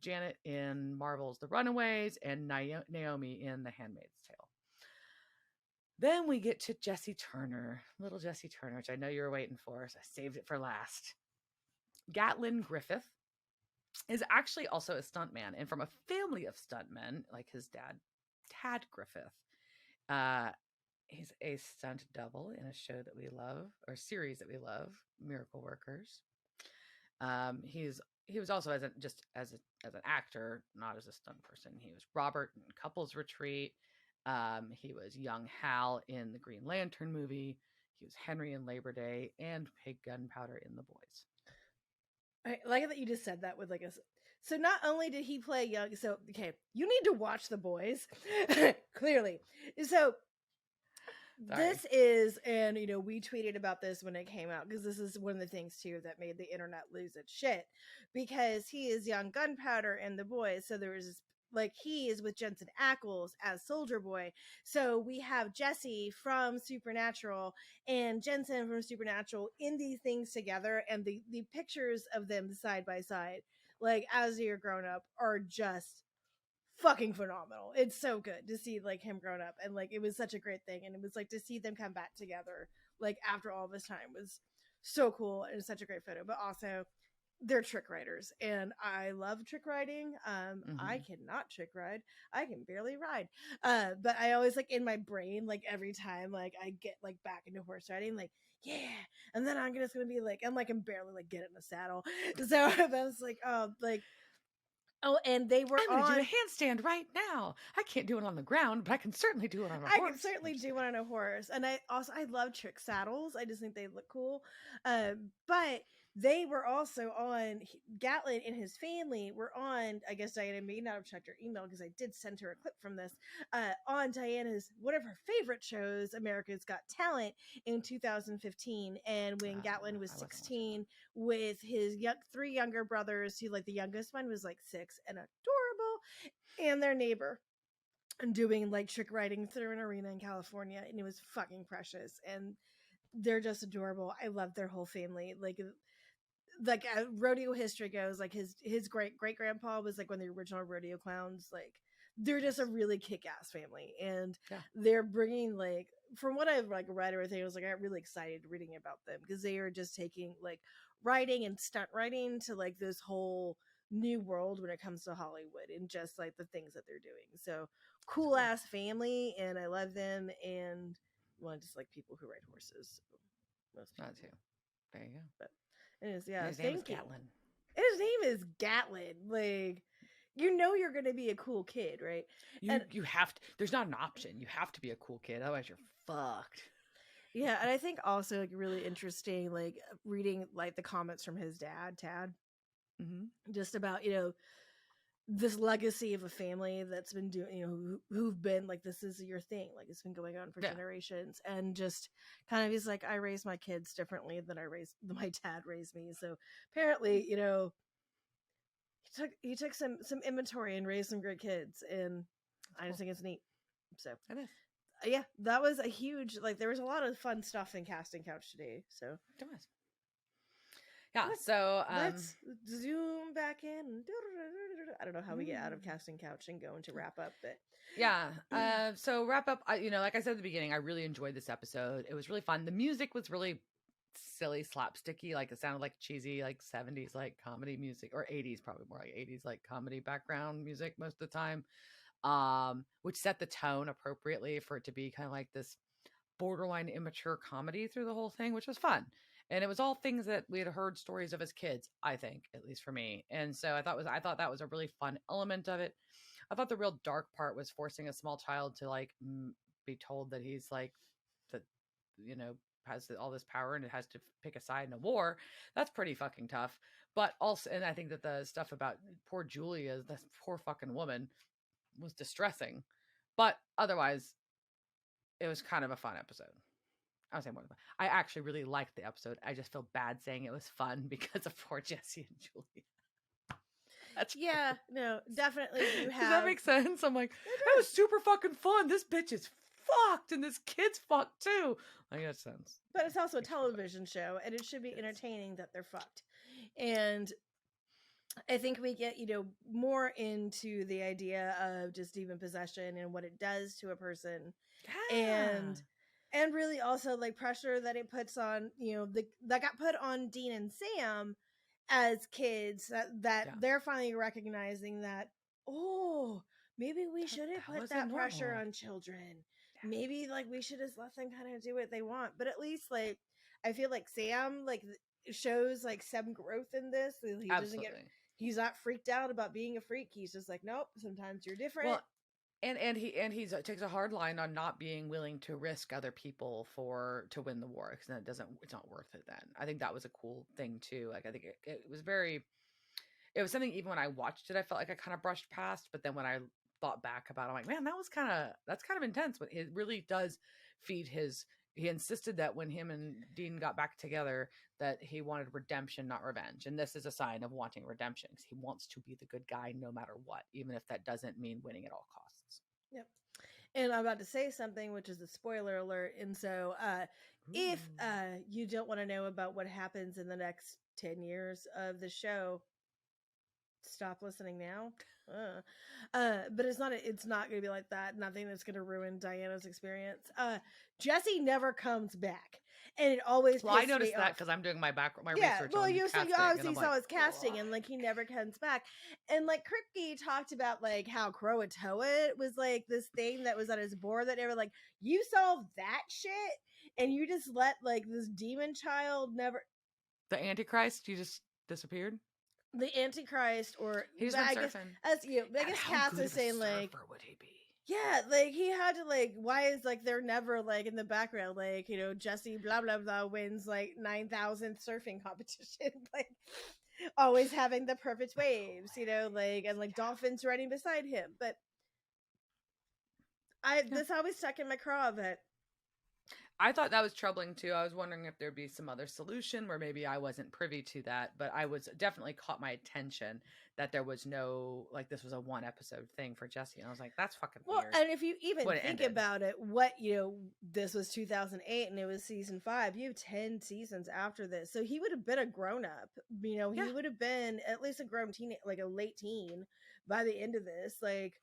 Janet in Marvel's The Runaways and Naomi in The Handmaid's Tale. Then we get to Jessie Turner, little Jessie Turner, which I know you were waiting for, so I saved it for last. Gatlin Griffith is actually also a stuntman, and from a family of stuntmen, like his dad, Tad Griffith. He's a stunt double in a show that we love, or series that we love, Miracle Workers. He was also as an actor, not as a stunt person. He was Robert in Couples Retreat. He was young Hal in the Green Lantern movie. He was Henry in Labor Day and Pig Gunpowder in The Boys. I like that you just said that with like a. So not only did he play young, so okay, you need to watch The Boys, clearly. So Sorry. this is, and you know, we tweeted about this when it came out because this is one of the things too that made the internet lose its shit, because he is young Gunpowder in The Boys. So there was this, like, he is with Jensen Ackles as Soldier Boy. So we have Jesse from Supernatural and Jensen from Supernatural in these things together, and the pictures of them side by side, like as you're grown up, are just fucking phenomenal. It's so good to see like him grown up, and like it was such a great thing, and it was like to see them come back together like after all this time was so cool, and it's such a great photo. But also they're trick riders, and I love trick riding. I cannot trick ride. I can barely ride. But I always like in my brain, like every time like I get like back into horse riding, like yeah, and then I'm just gonna be like, I'm barely like get in the saddle. So I was like, oh, and they were I'm going to do a handstand right now. I can't do it on the ground, but I can certainly do it on a horse. I can certainly do it on a horse. And I love trick saddles. I just think they look cool. But they were also on, Gatlin and his family were on, I guess Diana may not have checked her email because I did send her a clip from this, on Diana's, one of her favorite shows, America's Got Talent, in 2015. And when Gatlin was 16 with his 3 younger brothers, who like the youngest one was like 6 and adorable, and their neighbor, and doing like trick riding through an arena in California, and it was fucking precious, and they're just adorable. I love their whole family. Like rodeo history goes, like his great grandpa was like one of the original rodeo clowns. Like they're just a really kick-ass family, and they're bringing, like, from what I've like read, everything, I was like, I got really excited reading about them because they are just taking like writing and stunt writing to like this whole new world when it comes to Hollywood, and just like the things that they're doing. So cool ass family, and I love them, and just like people who ride horses. So most not too. There you go. But it is, yeah. His name is Gatlin. And his name is Gatlin. Like, you know you're going to be a cool kid, right? You have to. There's not an option. You have to be a cool kid, otherwise you're fucked. Yeah, and I think also like really interesting, like reading like the comments from his dad, Tad, just about, you know, this legacy of a family that's been doing, you know, who've been like, this is your thing, like it's been going on for generations, and just kind of, he's like, I raised my kids differently than my dad raised me. So apparently, you know, he took some inventory and raised some great kids, and I just think it's neat. So it is. Yeah, that was a huge, like, there was a lot of fun stuff in Casting Couch today. So it was. Yeah. So let's zoom back in. I don't know how we get out of casting couch and go into wrap up, but yeah. So wrap up. Like I said at the beginning, I really enjoyed this episode. It was really fun. The music was really silly, slapsticky. Like it sounded like cheesy, like 70s, like comedy music, or 80s, probably more like 80s, like comedy background music most of the time. Which set the tone appropriately for it to be kind of like this borderline immature comedy through the whole thing, which was fun. And it was all things that we had heard stories of as kids, I think, at least for me. And so I thought that was a really fun element of it. I thought the real dark part was forcing a small child to like be told that he's like that, has all this power and it has to pick a side in a war. That's pretty fucking tough. But also, and I think that the stuff about poor Julia, this poor fucking woman, was distressing. But otherwise, it was kind of a fun episode. I would say more than fun. I actually really liked the episode. I just feel bad saying it was fun because of poor Jesse and Julia. That's no, definitely you have. Does that make sense? I'm like, that was super fucking fun. This bitch is fucked and this kid's fucked too. I get sense. But it's also a television show and it should be entertaining that they're fucked. And I think we get, more into the idea of just demon possession and what it does to a person. Yeah. And really also like pressure that it puts on, that got put on Dean and Sam as kids that they're finally recognizing that, maybe we shouldn't put that pressure on children. Yeah. Maybe like we should just let them kind of do what they want. But at least like I feel like Sam like shows like some growth in this. He doesn't he's not freaked out about being a freak. He's just like, nope, sometimes you're different. Well, and he takes a hard line on not being willing to risk other people to win the war, because it's not worth it then. I think that was a cool thing too. Like I think it was something, even when I watched it, I felt like I kind of brushed past, but then when I thought back about it, I'm like, man, that's kind of intense. But it really does feed he insisted that when him and Dean got back together, that he wanted redemption, not revenge. And this is a sign of wanting redemption, because he wants to be the good guy no matter what, even if that doesn't mean winning at all costs. Yep. And I'm about to say something, which is a spoiler alert. And so if you don't want to know about what happens in the next 10 years of the show, stop listening now. But it's not going to be like that. Nothing that's going to ruin Diana's experience. Jesse never comes back, and it always. Well, I noticed that because I'm doing my research. Well, you obviously saw his casting, and like he never comes back. And like Kripke talked about like how Croatoa was like this thing that was on his board that never like you solved that shit, and you just let like this demon child never. The Antichrist, you just disappeared. The Antichrist, or he's been surfing. I guess Cass is saying like, would he be? Yeah, like he had to like. Why is like they're never like in the background like Jesse blah blah blah wins like 9,000th surfing competition, like always having the perfect waves, like and like dolphins running beside him. But this always stuck in my craw that. I thought that was troubling too. I was wondering if there'd be some other solution where maybe I wasn't privy to that, but I was definitely caught my attention that there was no, like this was a one episode thing for Jesse. And I was like, that's fucking weird. And if you even think about it, this was 2008 and it was season 5, you have 10 seasons after this. So he would have been a grown up, he would have been at least a grown teen, like a late teen by the end of this. Like,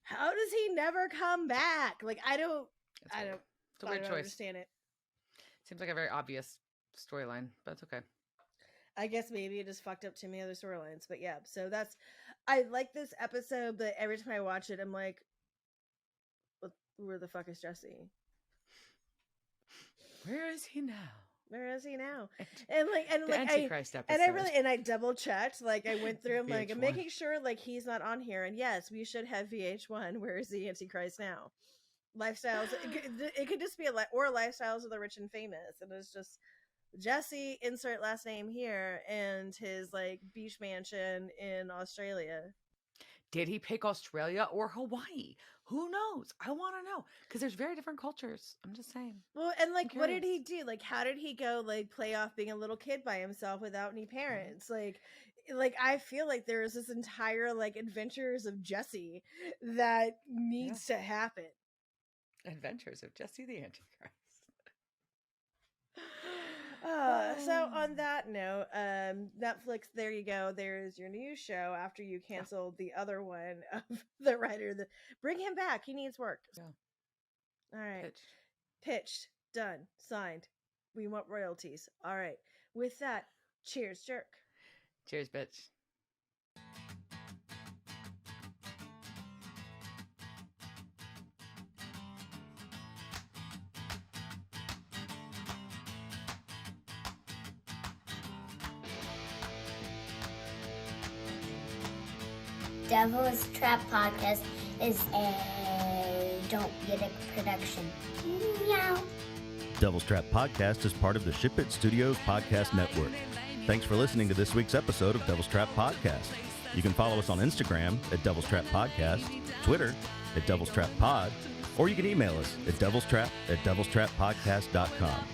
how does he never come back? Like, I don't it's a weird choice. Understand it. Seems like a very obvious storyline, but it's okay. I guess maybe it just fucked up too many other storylines, but yeah. So I like this episode, but every time I watch it, I'm like, where the fuck is Jesse? Where is he now? Where is he now? And the Antichrist episode. And I double checked. Like I went through. I'm like, I'm making sure like he's not on here. And yes, we should have VH1. Where is the Antichrist now? Lifestyles. It could just be or lifestyles of the rich and famous, and it's just Jesse. Insert last name here, and his like beach mansion in Australia. Did he pick Australia or Hawaii? Who knows? I want to know, because there's very different cultures. I'm just saying. Well, and like, what did he do? Like, how did he go like play off being a little kid by himself without any parents? Like I feel like there is this entire like adventures of Jesse that needs to happen. Adventures of Jesse the Antichrist. So on that note, Netflix, there you go. There's your new show after you canceled the other one of the writer. Bring him back. He needs work. Yeah. All right. Pitched. Pitched. Done. Signed. We want royalties. All right. With that, cheers, jerk. Cheers, bitch. Devil's Trap Podcast is a Don't Get It production. Meow. Devil's Trap Podcast is part of the Ship It Studios Podcast Network. Thanks for listening to this week's episode of Devil's Trap Podcast. You can follow us on Instagram at Devil's Trap Podcast, Twitter at Devil's Trap Pod, or you can email us at devilstrap@devilstrappodcast.com.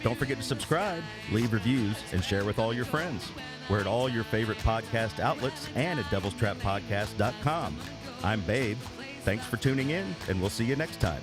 Don't forget to subscribe, leave reviews, and share with all your friends. We're at all your favorite podcast outlets and at devilstrappodcast.com. I'm Babe. Thanks for tuning in, and we'll see you next time.